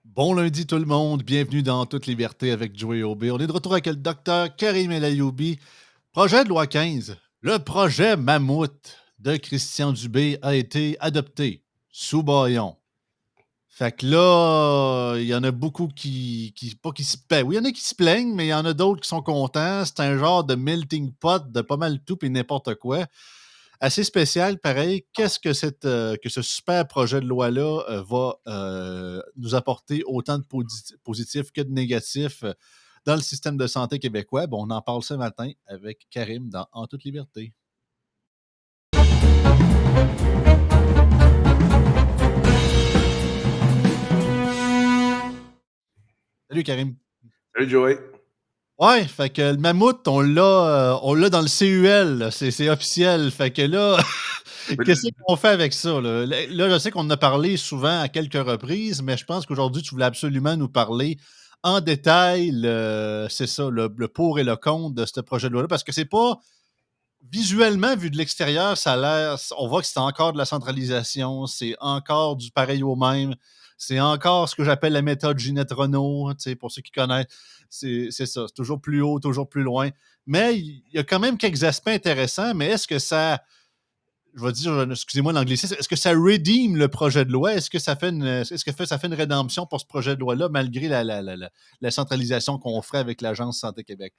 Bon lundi tout le monde, bienvenue dans Toute liberté avec Joey Aubé. On est de retour avec le docteur Karim El Ayoubi. Projet de loi 15, le projet Mammouth de Christian Dubé a été adopté sous bâillon. Fait que là, il y en a beaucoup pas qui se plaignent. Oui, il y en a qui se plaignent, mais il y en a d'autres qui sont contents. C'est un genre de melting pot de pas mal tout et n'importe quoi. Assez spécial, pareil. Qu'est-ce que que ce super projet de loi-là va nous apporter autant de positifs que de négatifs dans le système de santé québécois? Bon, on en parle ce matin avec Karim dans En toute liberté. Salut Karim. Salut Joey. Ouais, fait que le mammouth, on l'a dans le CUL, là, c'est officiel. Fait que là, qu'est-ce qu'on fait avec ça? Là, je sais qu'on en a parlé souvent à quelques reprises, mais je pense qu'aujourd'hui, tu voulais absolument nous parler en détail, c'est ça, le pour et le contre de ce projet de loi-là, parce que c'est pas visuellement, vu de l'extérieur, ça a l'air, on voit que c'est encore de la centralisation, c'est encore du pareil au même, c'est encore ce que j'appelle la méthode Ginette Renault, tu sais, pour ceux qui connaissent, c'est ça, c'est toujours plus haut, toujours plus loin. Mais il y a quand même quelques aspects intéressants, mais est-ce que ça, je vais dire, excusez-moi l'anglicisme, est-ce que ça redeem le projet de loi? Est-ce que ça fait ça fait une rédemption pour ce projet de loi-là, malgré la centralisation qu'on ferait avec l'Agence Santé Québec?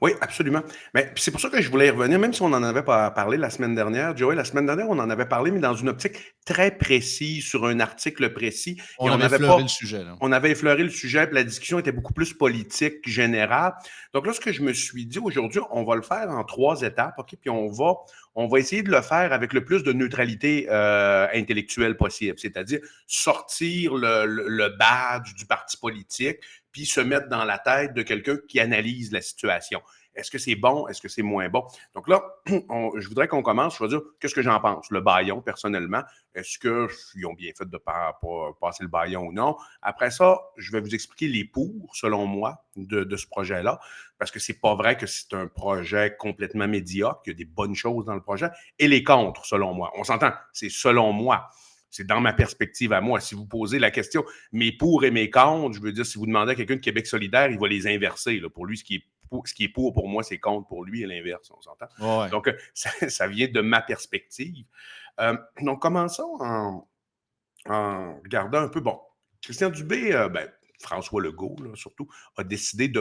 Oui, absolument. Mais c'est pour ça que je voulais y revenir, même si on en avait pas parlé la semaine dernière, Joey. La semaine dernière, on en avait parlé, mais dans une optique très précise, sur un article précis, et On avait effleuré le sujet, là. on avait effleuré le sujet, puis la discussion était beaucoup plus politique, générale. Donc là, ce que je me suis dit aujourd'hui, on va le faire en 3 étapes, OK? Puis on va essayer de le faire avec le plus de neutralité intellectuelle possible, c'est-à-dire sortir le badge du parti politique, puis se mettre dans la tête de quelqu'un qui analyse la situation. Est-ce que c'est bon? Est-ce que c'est moins bon? Donc là, je voudrais qu'on commence. Je vais dire qu'est-ce que j'en pense. Le bâillon, personnellement, est-ce qu'ils ont bien fait de passer le bâillon ou non? Après ça, je vais vous expliquer les pour, selon moi, de ce projet-là, parce que c'est pas vrai que c'est un projet complètement médiocre, qu'il y a des bonnes choses dans le projet, et les contre, selon moi. On s'entend, c'est selon moi. C'est dans ma perspective à moi. Si vous posez la question, mes pour et mes contre, je veux dire, si vous demandez à quelqu'un de Québec solidaire, il va les inverser. Là. Pour lui, ce qui est pour moi, c'est contre pour lui et l'inverse, on s'entend. Ouais. Donc, ça vient de ma perspective. Donc, commençons en regardant un peu, bon, Christian Dubé, François Legault, là, surtout, a décidé de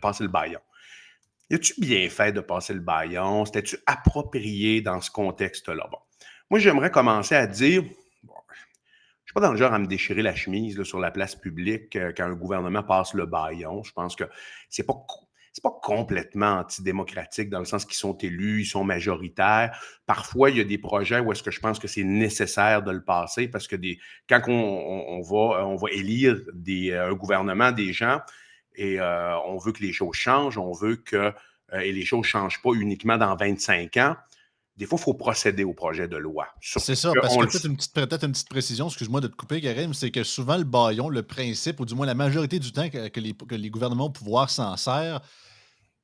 passer le baillon. Y a-tu bien fait de passer le baillon? C'était-tu approprié dans ce contexte-là? Bon. Moi, j'aimerais commencer à dire, bon, je suis pas dans le genre à me déchirer la chemise là, sur la place publique quand un gouvernement passe le baillon. Je pense que c'est pas c'est pas complètement antidémocratique dans le sens qu'ils sont élus, ils sont majoritaires. Parfois, il y a des projets où est-ce que je pense que c'est nécessaire de le passer parce que quand on va élire un gouvernement, des gens, et on veut que les choses changent, on veut que et les choses ne changent pas uniquement dans 25 ans. Des fois, il faut procéder au projet de loi. C'est Surtout ça, parce qu'on que le peut-être une petite précision, excuse-moi de te couper, Karim, c'est que souvent le bâillon, le principe, ou du moins la majorité du temps que les gouvernements au pouvoir s'en servent,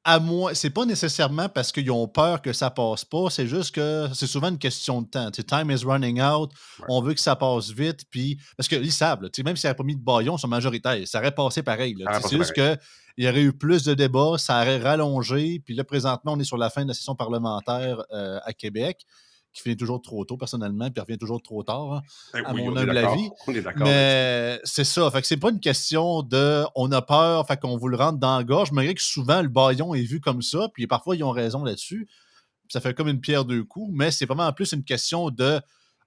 à moi, c'est pas nécessairement parce qu'ils ont peur que ça passe pas, c'est juste que c'est souvent une question de temps. Tu sais, time is running out, ouais, on veut que ça passe vite, puis parce qu'ils savent, là, tu sais, même s'il n'y avait pas mis de bâillon, ils sont majoritaires, ça aurait passé pareil. Là, ça tu va sais, passer c'est juste pareil. qu'il y aurait eu plus de débats, ça aurait rallongé, puis là, présentement, on est sur la fin de la session parlementaire à Québec, qui finit toujours trop tôt, personnellement, puis revient toujours trop tard, hein, à Oui, mon humble avis. on est d'accord là-dessus. Mais c'est ça. Fait que c'est pas une question de on a peur, fait qu'on vous le rentre dans la gorge, malgré que souvent le bâillon est vu comme ça, puis parfois ils ont raison là-dessus. Ça fait comme une pierre deux coups, mais c'est vraiment en plus une question de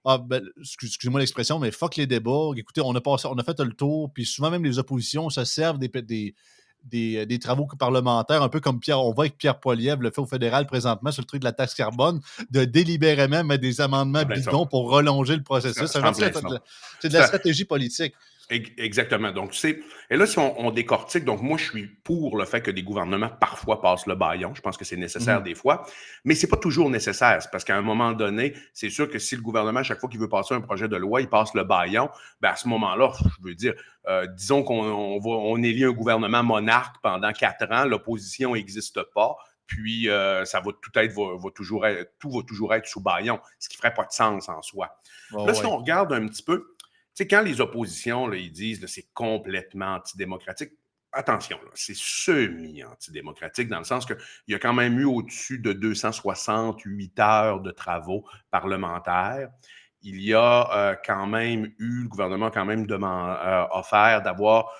ah, ben, excusez-moi l'expression, mais fuck les débats. Écoutez, on a fait le tour, puis souvent même les oppositions se servent des travaux parlementaires, un peu comme Pierre, on voit avec Pierre Poilievre le fait au fédéral présentement sur le truc de la taxe carbone, de délibérément mettre des amendements En plein ça. bidons pour relonger le C'est processus. Ça c'est fait en partie de plein ça. c'est de la C'est ça. stratégie politique. Exactement. Donc, tu sais, et là, si on décortique, donc moi, je suis pour le fait que des gouvernements parfois passent le bâillon. Je pense que c'est nécessaire Mhm. des fois, mais c'est pas toujours nécessaire. C'est parce qu'à un moment donné, c'est sûr que si le gouvernement, à chaque fois qu'il veut passer un projet de loi, il passe le bâillon, ben à ce moment-là, je veux dire, disons on élit un gouvernement monarque pendant 4 ans, l'opposition n'existe pas, puis ça va tout être, tout va toujours être sous bâillon, ce qui ferait pas de sens en soi. Ouais, Là, si ouais. on regarde un petit peu, sais, quand les oppositions, là, ils disent que c'est complètement antidémocratique, attention, là, c'est semi-antidémocratique dans le sens qu'il y a quand même eu au-dessus de 268 heures de travaux parlementaires. Il y a quand même eu, le gouvernement a quand même offert d'avoir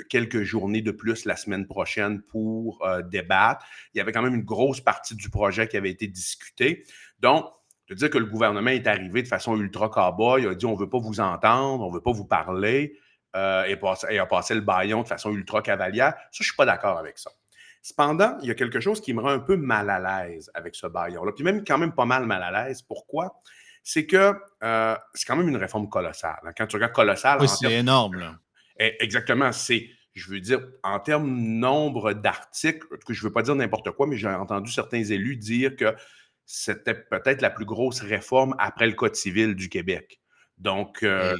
quelques journées de plus la semaine prochaine pour débattre. Il y avait quand même une grosse partie du projet qui avait été discutée. Donc, de dire que le gouvernement est arrivé de façon ultra cow-boy, il a dit on ne veut pas vous entendre, on ne veut pas vous parler, et a passé le bâillon de façon ultra cavalière. Ça, je ne suis pas d'accord avec ça. Cependant, il y a quelque chose qui me rend un peu mal à l'aise avec ce bâillon-là, puis même quand même pas mal à l'aise. Pourquoi? C'est que c'est quand même une réforme colossale. Quand tu regardes colossal Oui, en c'est termes... énorme, là. Exactement, je veux dire, en termes nombre d'articles, que je ne veux pas dire n'importe quoi, mais j'ai entendu certains élus dire que c'était peut-être la plus grosse réforme après le Code civil du Québec. Donc, Hey.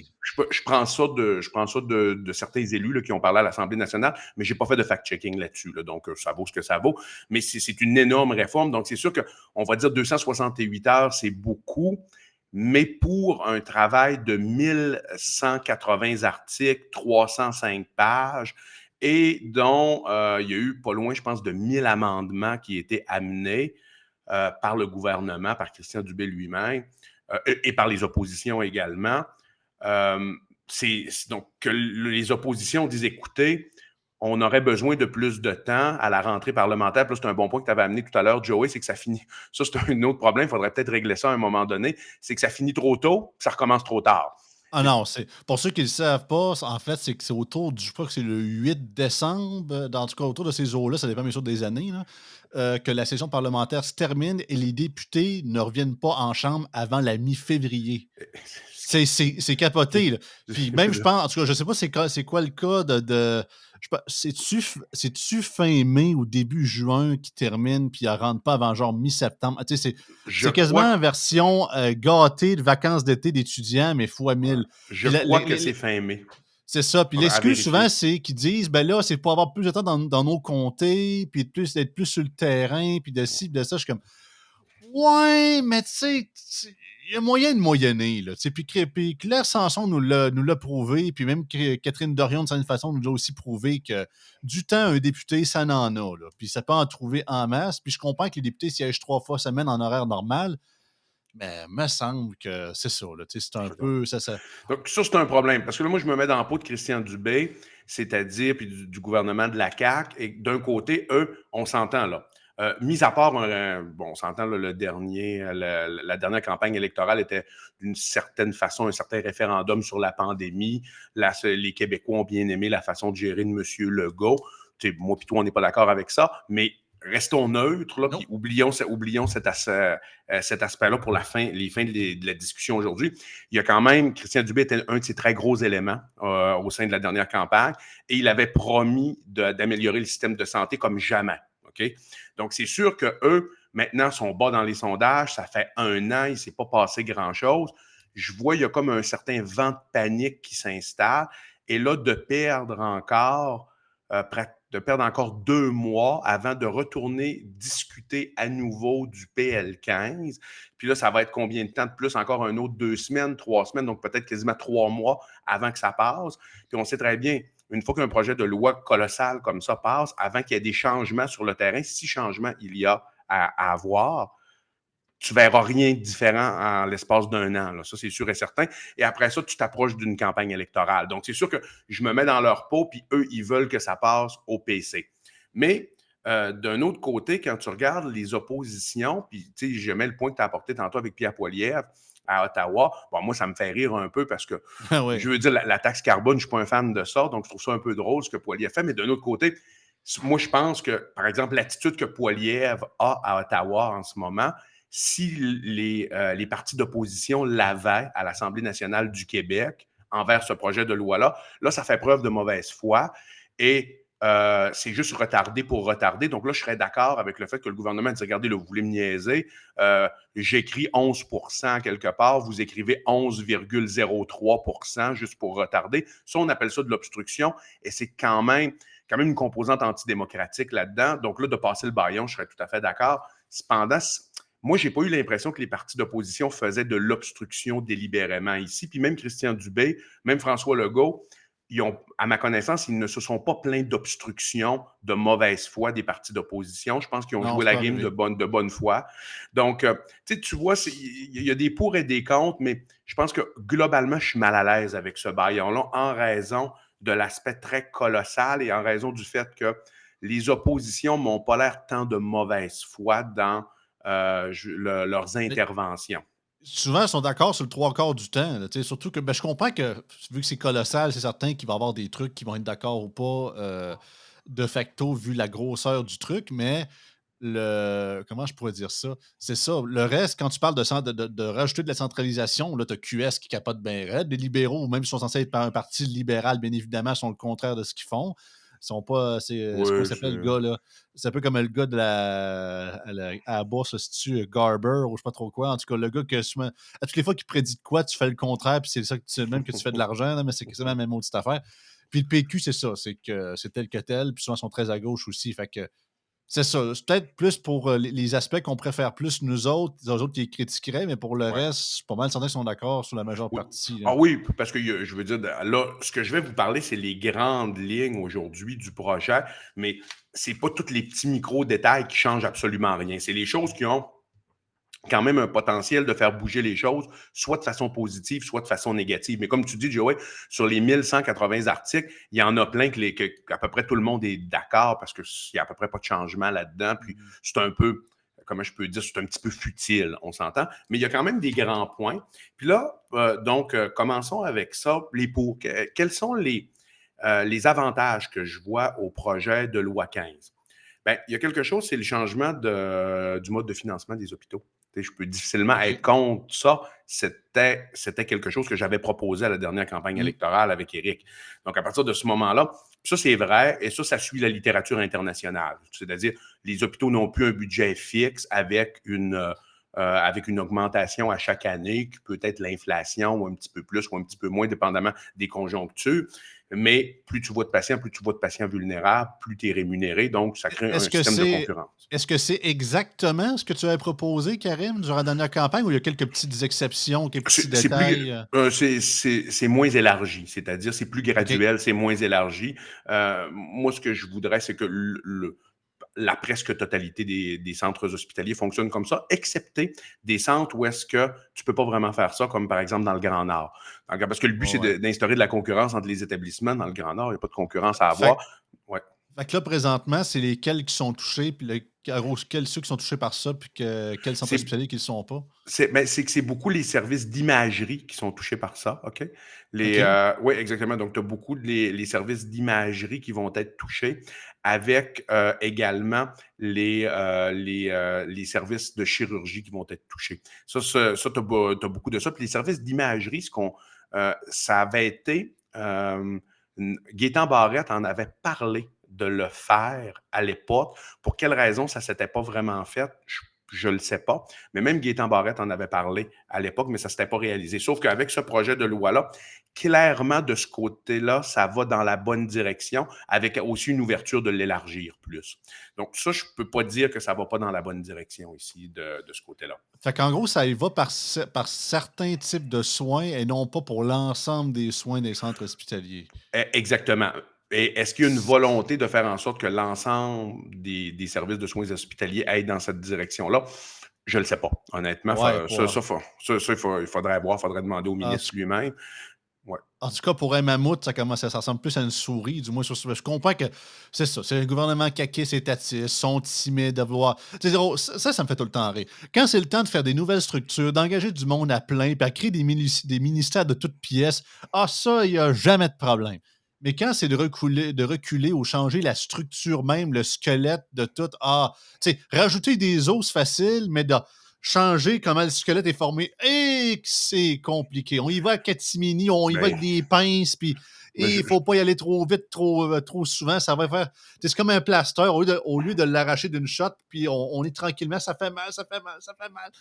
je prends ça de certains élus là, qui ont parlé à l'Assemblée nationale, mais je n'ai pas fait de fact-checking là-dessus. Là, donc, ça vaut ce que ça vaut. Mais c'est une énorme réforme. Donc, c'est sûr qu'on va dire 268 heures, c'est beaucoup. Mais pour un travail de 1180 articles, 305 pages, et dont il y a eu pas loin, je pense, de 1000 amendements qui étaient amenés par le gouvernement, par Christian Dubé lui-même, et par les oppositions également. Donc que les oppositions disent, écoutez, on aurait besoin de plus de temps à la rentrée parlementaire. Puis là, c'est un bon point que tu avais amené tout à l'heure, Joey, c'est que ça finit. Ça, c'est un autre problème. Il faudrait peut-être régler ça à un moment donné. C'est que ça finit trop tôt, puis ça recommence trop tard. Ah non, c'est pour ceux qui ne le savent pas, en fait, c'est que c'est autour du je crois que c'est le 8 décembre, dans en tout cas autour de ces eaux-là, ça dépend bien sûr des années, là, que la session parlementaire se termine et les députés ne reviennent pas en chambre avant la mi-février. C'est capoté, là. Puis même je pense en tout cas, je sais pas c'est quoi le cas de je sais pas, c'est-tu fin mai ou début juin qui termine, puis elle rentre pas avant genre mi-septembre? Ah, tu sais, Je c'est quasiment crois, une version, gâtée de vacances d'été d'étudiants, mais fois ouais, 1000. je Puis la crois que c'est les fin mai. c'est ça, puis À l'excuse souvent, vérifier. c'est qu'ils disent: «Ben là, c'est pour avoir plus de temps dans nos comtés, puis d'être plus sur le terrain, puis de ci, puis de ça». Je suis comme: «Ouais, mais tu sais, il y a moyen de moyenner, là». Tu sais, puis Claire Sanson nous l'a prouvé, puis même Catherine Dorion, de certaine façon, nous l'a aussi prouvé que du temps, un député, ça n'en a, là. Puis ça peut en trouver en masse. Puis je comprends que les députés siègent 3 fois semaine en horaire normal, mais me semble que c'est ça, là. Tu sais, c'est un peu ça. Donc, ça, c'est un problème. Parce que là, moi, je me mets dans la peau de Christian Dubé, c'est-à-dire, puis du gouvernement de la CAQ, et d'un côté, eux, on s'entend là. Mis à part, bon, on s'entend, là, la dernière campagne électorale était d'une certaine façon un certain référendum sur la pandémie. Les Québécois ont bien aimé la façon de gérer de M. Legault. Moi puis toi, on n'est pas d'accord avec ça, mais restons neutres, là, puis Non. oublions cet aspect-là pour les fins de la discussion aujourd'hui. Il y a quand même, Christian Dubé était un de ses très gros éléments au sein de la dernière campagne, et il avait promis d'améliorer le système de santé comme jamais. OK? Donc, c'est sûr qu'eux, maintenant, sont bas dans les sondages. Ça fait 1 an, il ne s'est pas passé grand-chose. Je vois, il y a comme un certain vent de panique qui s'installe. Et là, de perdre encore 2 mois avant de retourner discuter à nouveau du PL15. Puis là, ça va être combien de temps de plus? Encore un autre 2 semaines, 3 semaines, donc peut-être quasiment 3 mois avant que ça passe. Puis on sait très bien, une fois qu'un projet de loi colossal comme ça passe, avant qu'il y ait des changements sur le terrain, si changement il y a à avoir, tu ne verras rien de différent en l'espace d'1 an. Là. Ça, c'est sûr et certain. Et après ça, tu t'approches d'une campagne électorale. Donc, c'est sûr que je me mets dans leur peau, puis eux, ils veulent que ça passe au PC. Mais d'un autre côté, quand tu regardes les oppositions, puis tu sais, je mets le point que tu as apporté tantôt avec Pierre Poilievre à Ottawa, bon, moi, ça me fait rire un peu parce que, Ah ouais. je veux dire, la taxe carbone, je ne suis pas un fan de ça, donc je trouve ça un peu drôle ce que Poilievre fait. Mais d'un autre côté, moi, je pense que, par exemple, l'attitude que Poilievre a à Ottawa en ce moment, si les partis d'opposition l'avaient à l'Assemblée nationale du Québec envers ce projet de loi-là, là, ça fait preuve de mauvaise foi et c'est juste retardé pour retarder. Donc là, je serais d'accord avec le fait que le gouvernement dit, regardez, là, vous voulez me niaiser, j'écris 11% quelque part, vous écrivez 11,03% juste pour retarder. Ça, on appelle ça de l'obstruction et c'est quand même une composante antidémocratique là-dedans. Donc là, de passer le bâillon, je serais tout à fait d'accord. Cependant, moi, j'ai pas eu l'impression que les partis d'opposition faisaient de l'obstruction délibérément ici. Puis même Christian Dubé, même François Legault, à ma connaissance, ils ne se sont pas plaints d'obstruction de mauvaise foi des partis d'opposition. Je pense qu'ils ont Non, joué c'est la pas game de arrivé. bonne foi. Donc, tu vois, il y a des pour et des contre, mais je pense que globalement, je suis mal à l'aise avec ce baillon-là en raison de l'aspect très colossal et en raison du fait que les oppositions m'ont pas l'air tant de mauvaise foi dans leurs Mais interventions. souvent, ils sont d'accord sur le trois quarts du temps. Là, surtout que je comprends que vu que c'est colossal, c'est certain qu'il va y avoir des trucs qui vont être d'accord ou pas de facto vu la grosseur du truc, mais comment je pourrais dire ça? C'est ça. Le reste, quand tu parles de rajouter de la centralisation, là, tu as QS qui capote bien raide. Les libéraux, même s'ils sont censés être par un parti libéral, bien évidemment, sont le contraire de ce qu'ils font. Ils sont pas. C'est comment il Oui, s'appelle le gars, là? C'est un peu comme le gars à la bourse, se situe Garber ou je sais pas trop quoi. En tout cas, le gars que souvent, à toutes les fois qu'il prédit de quoi, tu fais le contraire, puis c'est ça que même que tu fais de l'argent, là, mais c'est quasiment la même maudite affaire. Puis le PQ, c'est ça, c'est que c'est tel que tel, puis souvent ils sont très à gauche aussi. Fait que c'est ça. C'est peut-être plus pour les aspects qu'on préfère plus nous autres, les autres qui les critiqueraient, mais pour le ouais. reste, je suis pas mal certains qui sont d'accord sur la majeure Oui. partie, là. Ah oui, parce que je veux dire, là, ce que je vais vous parler, c'est les grandes lignes aujourd'hui du projet, mais c'est pas tous les petits micro-détails qui changent absolument rien. C'est les choses qui ont quand même un potentiel de faire bouger les choses, soit de façon positive, soit de façon négative. Mais comme tu dis, Joey, sur les 1180 articles, il y en a plein que à peu près tout le monde est d'accord parce qu'il n'y a à peu près pas de changement là-dedans. Puis Mhm. c'est un peu, comment je peux dire, c'est un petit peu futile, on s'entend. Mais il y a quand même des grands points. Puis là, commençons avec ça. Quels sont les avantages que je vois au projet de loi 15? Bien, il y a quelque chose, c'est le changement du mode de financement des hôpitaux. Je peux difficilement être OK. contre ça. C'était quelque chose que j'avais proposé à la dernière campagne Mm. électorale avec Éric. Donc, à partir de ce moment-là, ça, c'est vrai, et ça suit la littérature internationale. C'est-à-dire, les hôpitaux n'ont plus un budget fixe avec une augmentation à chaque année, qui peut être l'inflation, ou un petit peu plus, ou un petit peu moins, dépendamment des conjonctures. Mais plus tu vois de patients vulnérables, plus tu es rémunéré. Donc, ça crée Est-ce un que système de c'est concurrence. est-ce que c'est exactement ce que tu avais proposé, Karim, durant la dernière campagne, ou il y a quelques petites exceptions, quelques petits détails? C'est moins élargi, c'est-à-dire c'est plus OK. graduel, c'est moins élargi. Moi, ce que je voudrais, c'est que la presque totalité des centres hospitaliers fonctionnent comme ça, excepté des centres où est-ce que tu peux pas vraiment faire ça, comme par exemple dans le Grand Nord. Donc, parce que le but, Ouais, c'est ouais. d'instaurer de la concurrence entre les établissements. Dans le Grand Nord, il n'y a pas de concurrence à Fait avoir. Ouais. Fait que là, présentement, c'est lesquels qui sont touchés, puis quels ceux qui sont touchés par ça, puis quels centres C'est hospitaliers qui ne le sont pas? c'est que c'est beaucoup les services d'imagerie qui sont touchés par ça, OK? OK. Oui, exactement. Donc, tu as beaucoup les services d'imagerie qui vont être touchés avec également les services de chirurgie qui vont être touchés. Ça tu as beaucoup de ça. Puis les services d'imagerie, ça avait été, Gaétan Barrette en avait parlé de le faire à l'époque. Pour quelle raison ça ne s'était pas vraiment fait? Je ne le sais pas. Mais même Gaétan Barrette en avait parlé à l'époque, mais ça ne s'était pas réalisé. Sauf qu'avec ce projet de loi-là, clairement, de ce côté-là, ça va dans la bonne direction, avec aussi une ouverture de l'élargir plus. Donc, ça, je ne peux pas dire que ça ne va pas dans la bonne direction ici de ce côté-là. Fait qu'en gros, ça y va par certains types de soins et non pas pour l'ensemble des soins des centres hospitaliers. Exactement. Et est-ce qu'il y a une volonté de faire en sorte que l'ensemble des services de soins hospitaliers aillent dans cette direction-là? Je ne le sais pas. Honnêtement, Ouais, il faudrait voir, il faudrait demander au en ministre tout lui-même. Ouais. En tout cas, pour un mammouth, ça ressemble plus à une souris, du moins sur ce. Je comprends que c'est ça. C'est un gouvernement caquiste, étatiste, sont timides à vouloir. Ça me fait tout le temps rire. Quand c'est le temps de faire des nouvelles structures, d'engager du monde à plein, puis à créer des ministères de toutes pièces, ça, il n'y a jamais de problème. Mais quand c'est de reculer ou changer la structure même, le squelette de tout, rajouter des os, c'est facile, mais de changer comment le squelette est formé, et que c'est compliqué. On y va à catimini, on y va Ben, avec des pinces, puis ben, il faut pas y aller trop vite, trop souvent. Ça va faire. C'est comme un plaster. Au lieu de l'arracher d'une shot, puis on est tranquillement, ça fait mal, ça fait mal, ça fait mal.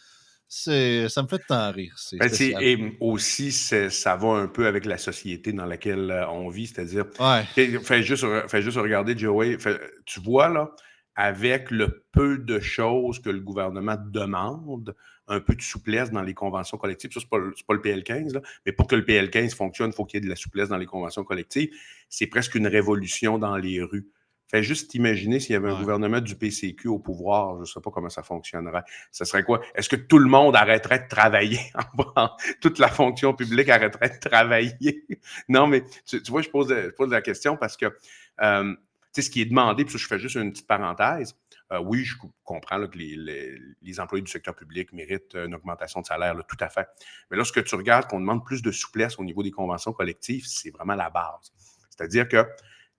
Ça me fait tant rire. C'est spécial. et aussi, ça va un peu avec la société dans laquelle on vit, c'est-à-dire, Ouais. fais juste regarder, Joey, tu vois, là, avec le peu de choses que le gouvernement demande, un peu de souplesse dans les conventions collectives. Ça, c'est pas le PL15, là, mais pour que le PL15 fonctionne, il faut qu'il y ait de la souplesse dans les conventions collectives. C'est presque une révolution dans les rues. Fais juste imaginer s'il y avait un Ouais. gouvernement du PCQ au pouvoir, je ne sais pas comment ça fonctionnerait. Ce serait quoi? Est-ce que tout le monde arrêterait de travailler? Toute la fonction publique arrêterait de travailler? Non, mais tu vois, je pose la question parce que ce qui est demandé, puis ça, je fais juste une petite parenthèse. Oui, je comprends là, que les employés du secteur public méritent une augmentation de salaire, là, tout à fait. Mais lorsque tu regardes qu'on demande plus de souplesse au niveau des conventions collectives, c'est vraiment la base. C'est-à-dire que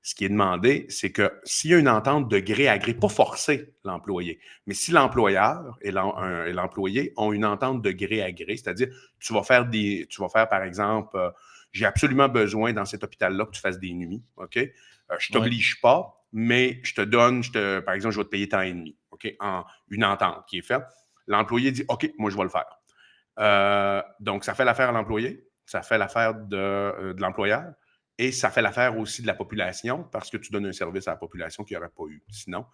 ce qui est demandé, c'est que s'il y a une entente de gré à gré, pas forcer l'employé, mais si l'employeur et l'employé ont une entente de gré à gré, c'est-à-dire tu vas faire par exemple, j'ai absolument besoin dans cet hôpital-là que tu fasses des nuits, OK? Je ne Ouais. t'oblige pas, mais je te donne, par exemple, je vais te payer tant et demi, OK? En une entente qui est faite. L'employé dit, OK, moi, je vais le faire. Donc, ça fait l'affaire à l'employé, ça fait l'affaire de l'employeur et ça fait l'affaire aussi de la population parce que tu donnes un service à la population qu'il n'y aurait pas eu. Sinon,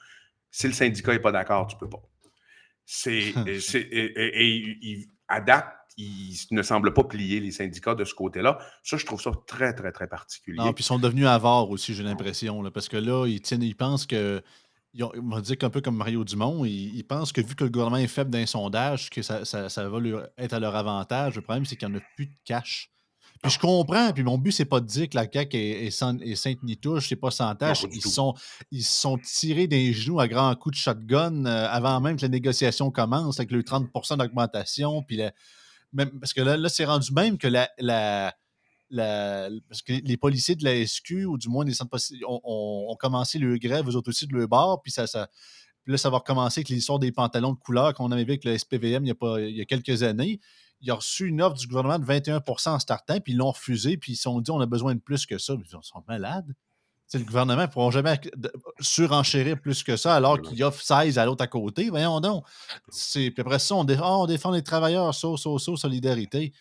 si le syndicat n'est pas d'accord, tu ne peux pas. À date, il ne semble pas plier les syndicats de ce côté-là. Ça, je trouve ça très, très, très Non, particulier. puis ils sont devenus avares aussi, j'ai l'impression, là, parce que là, ils pensent que on va dire qu'un peu comme Mario Dumont, ils pensent que vu que le gouvernement est faible dans les sondages, que ça va être à leur avantage. Le problème, c'est qu'il n'y en a plus de cash. Puis je Non, comprends, puis mon but, c'est pas de dire que la CAQ est sainte ni touche, c'est pas sans non, tâche. pas du tout. Ils se sont tirés des genoux à grands coups de shotgun avant même que la négociation commence avec le 30 d'augmentation. Puis parce que là c'est rendu même que parce que les policiers de la SQ, ou du moins des centres ont commencé le grève, eux autres aussi de leur bord, puis puis là, ça va recommencer avec l'histoire des pantalons de couleur qu'on avait vu avec le SPVM il y a quelques années. Ils ont reçu une offre du gouvernement de 21 en startant, puis ils l'ont refusé, puis ils se sont dit on a besoin de plus que ça. Ils sont malades. C'est le gouvernement ne pourra jamais surenchérir plus que ça alors Non, non. qu'il offre 16 à l'autre à côté. Voyons donc. Puis après ça, on défend les travailleurs, solidarité.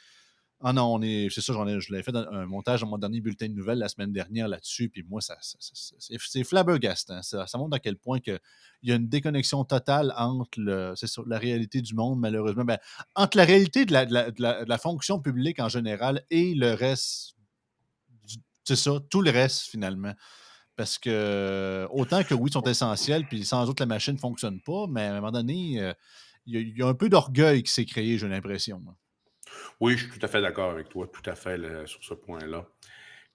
Ah non, c'est ça, je l'avais fait dans un montage dans mon dernier bulletin de nouvelles la semaine dernière là-dessus, puis moi, c'est flabbergastant. Ça montre à quel point il y a une déconnexion totale entre c'est ça, la réalité du monde, malheureusement. Ben, entre la réalité de la fonction publique en général et le reste, c'est ça, tout le reste finalement. Parce que autant que oui, ils sont essentiels, puis sans autres, la machine ne fonctionne pas, mais à un moment donné, il y a un peu d'orgueil qui s'est créé, j'ai l'impression. Oui, je suis tout à fait d'accord avec toi, tout à fait là, sur ce point-là.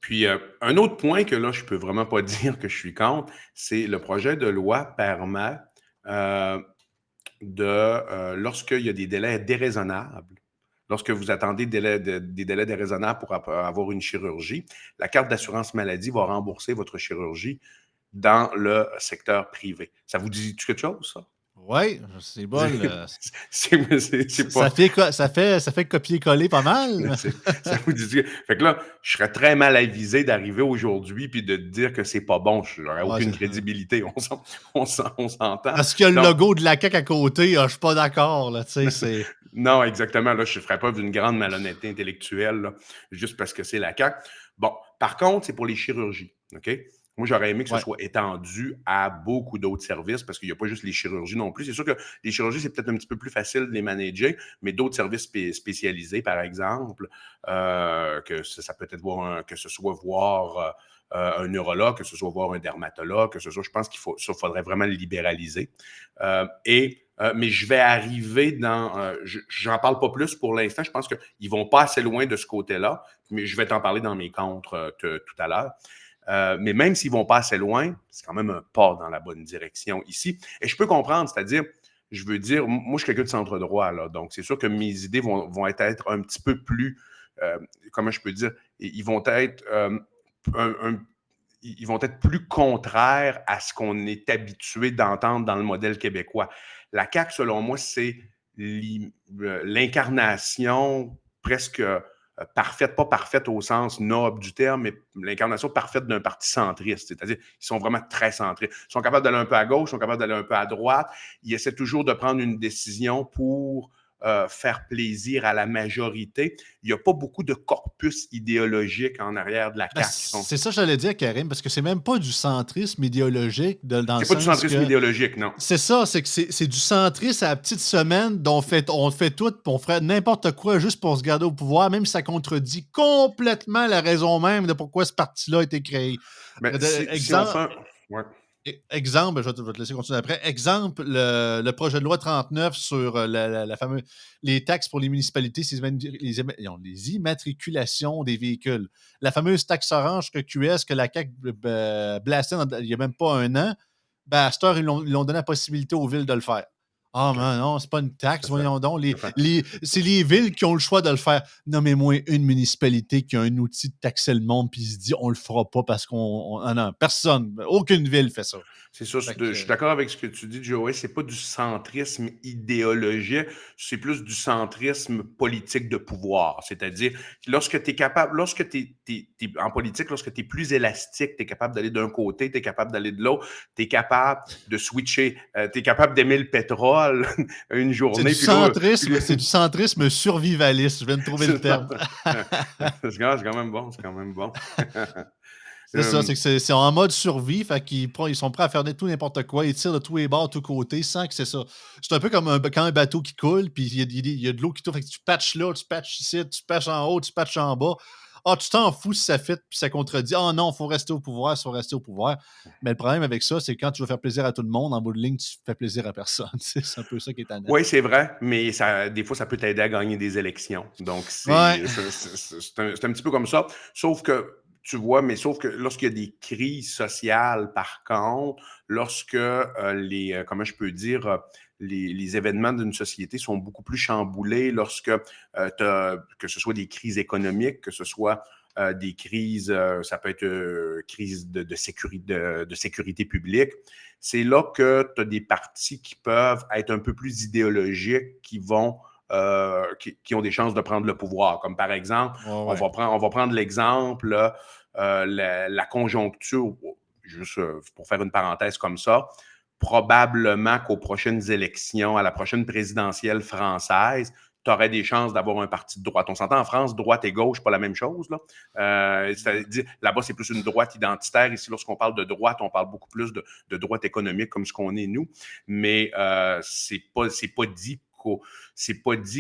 Puis, un autre point que là, je ne peux vraiment pas dire que je suis contre, c'est le projet de loi permet euh, lorsqu'il y a des délais déraisonnables, lorsque vous attendez des délais déraisonnables pour avoir une chirurgie, la carte d'assurance maladie va rembourser votre chirurgie dans le secteur privé. Ça vous dit quelque chose, ça? Oui, c'est bol. C'est pas. Ça fait copier-coller pas mal. Ça vous dit. Fait que là, je serais très mal avisé d'arriver aujourd'hui puis de te dire que c'est pas bon. Je n'aurais Ouais, aucune crédibilité. On s'entend. parce qu'il y a le Donc, logo de la CAQ à côté, je suis pas d'accord, là, tu sais, c'est non, exactement. Là, je ne ferais pas d'une grande malhonnêteté intellectuelle, là, juste parce que c'est la CAQ. Bon, par contre, c'est pour les chirurgies. OK? Moi, j'aurais aimé que ce ouais. soit étendu à beaucoup d'autres services parce qu'il n'y a pas juste les chirurgies non plus. C'est sûr que les chirurgies, c'est peut-être un petit peu plus facile de les manager, mais d'autres services spécialisés, par exemple, que ça peut être que ce soit voir un neurologue, que ce soit voir un dermatologue, que ce soit, je pense faudrait vraiment le libéraliser. Mais je vais arriver j'en parle pas plus pour l'instant. Je pense qu'ils vont pas assez loin de ce côté-là, mais je vais t'en parler dans mes contres tout à l'heure. Mais même s'ils vont pas assez loin, c'est quand même un pas dans la bonne direction ici. Et je peux comprendre, c'est-à-dire, je veux dire, moi, je suis quelqu'un de centre droit, là, donc c'est sûr que mes idées vont être un petit peu plus, comment je peux dire, ils vont être ils vont être plus contraires à ce qu'on est habitué d'entendre dans le modèle québécois. La CAQ, selon moi, c'est l'incarnation presque parfaite, pas parfaite au sens noble du terme, mais l'incarnation parfaite d'un parti centriste. C'est-à-dire, ils sont vraiment très centrés. Ils sont capables d'aller un peu à gauche, ils sont capables d'aller un peu à droite. Ils essaient toujours de prendre une décision pour faire plaisir à la majorité. Il n'y a pas beaucoup de corpus idéologique en arrière de la Ben, CAQ. c'est ça que j'allais dire, Karim, parce que c'est même pas du centrisme idéologique dans le C'est pas du sens centrisme que idéologique, non. c'est ça, c'est que c'est du centrisme à la petite semaine dont on fait tout, puis on ferait n'importe quoi juste pour se garder au pouvoir, même si ça contredit complètement la raison même de pourquoi ce parti-là a été créé. Mais si on Exemple, fait ouais. exemple, je vais te laisser continuer après. Exemple, le projet de loi 39 sur la fameuse les taxes pour les municipalités, les immatriculations des véhicules. La fameuse taxe orange que QS, que la CAQ blastait il n'y a même pas un an, ben, à cette heure, ils l'ont donné la possibilité aux villes de le faire. Ah, OK. mais non, c'est pas une taxe, C'est fait. voyons donc. C'est fait. C'est les villes qui ont le choix de le faire. Nommez-moi une municipalité qui a un outil de taxer le monde, puis il se dit, on le fera pas parce ah non, personne, aucune ville fait ça. C'est ça, Fait je que, suis d'accord avec ce que tu dis, Joey. C'est pas du centrisme idéologique, c'est plus du centrisme politique de pouvoir. C'est-à-dire, lorsque tu es capable, lorsque tu es, en politique, lorsque tu es plus élastique, tu es capable d'aller d'un côté, tu es capable d'aller de l'autre, tu es capable de switcher, tu es capable d'aimer le pétrole une journée, puis là, c'est du centrisme survivaliste. Je viens de trouver le c'est terme. c'est quand même bon, c'est quand même bon. C'est ça, c'est que c'est en mode survie, fait ils sont prêts à faire tout n'importe quoi, ils tirent de tous les bords, de tous côtés, sans que c'est ça. C'est un peu comme quand un bateau qui coule, puis il y a de l'eau qui tourne, fait que tu patches là, tu patches ici, tu patches en haut, tu patches en bas. Ah, tu t'en fous si ça fit, puis ça contredit. Ah non, il faut rester au pouvoir, il faut rester au pouvoir. Mais le problème avec ça, c'est que quand tu veux faire plaisir à tout le monde, en bout de ligne, tu fais plaisir à personne. C'est un peu ça qui est tannant. Oui, c'est vrai, mais des fois, ça peut t'aider à gagner des élections. Donc, Ouais. c'est un petit peu comme ça. Sauf que, tu vois, mais sauf que lorsqu'il y a des crises sociales, par contre, lorsque comment je peux dire, les événements d'une société sont beaucoup plus chamboulés, lorsque que ce soit des crises économiques, que ce soit des crises, ça peut être crise de sécurité publique, c'est là que tu as des partis qui peuvent être un peu plus idéologiques, qui ont des chances de prendre le pouvoir. Comme par exemple, Ouais, ouais. on va prendre l'exemple, la conjoncture, juste pour faire une parenthèse comme ça, probablement qu'aux prochaines élections, à la prochaine présidentielle française, tu aurais des chances d'avoir un parti de droite. On s'entend en France, droite et gauche, pas la même chose. Là. C'est-à-dire, là-bas, c'est plus une droite identitaire. Ici, lorsqu'on parle de droite, on parle beaucoup plus de droite économique comme ce qu'on est nous. Mais c'est pas dit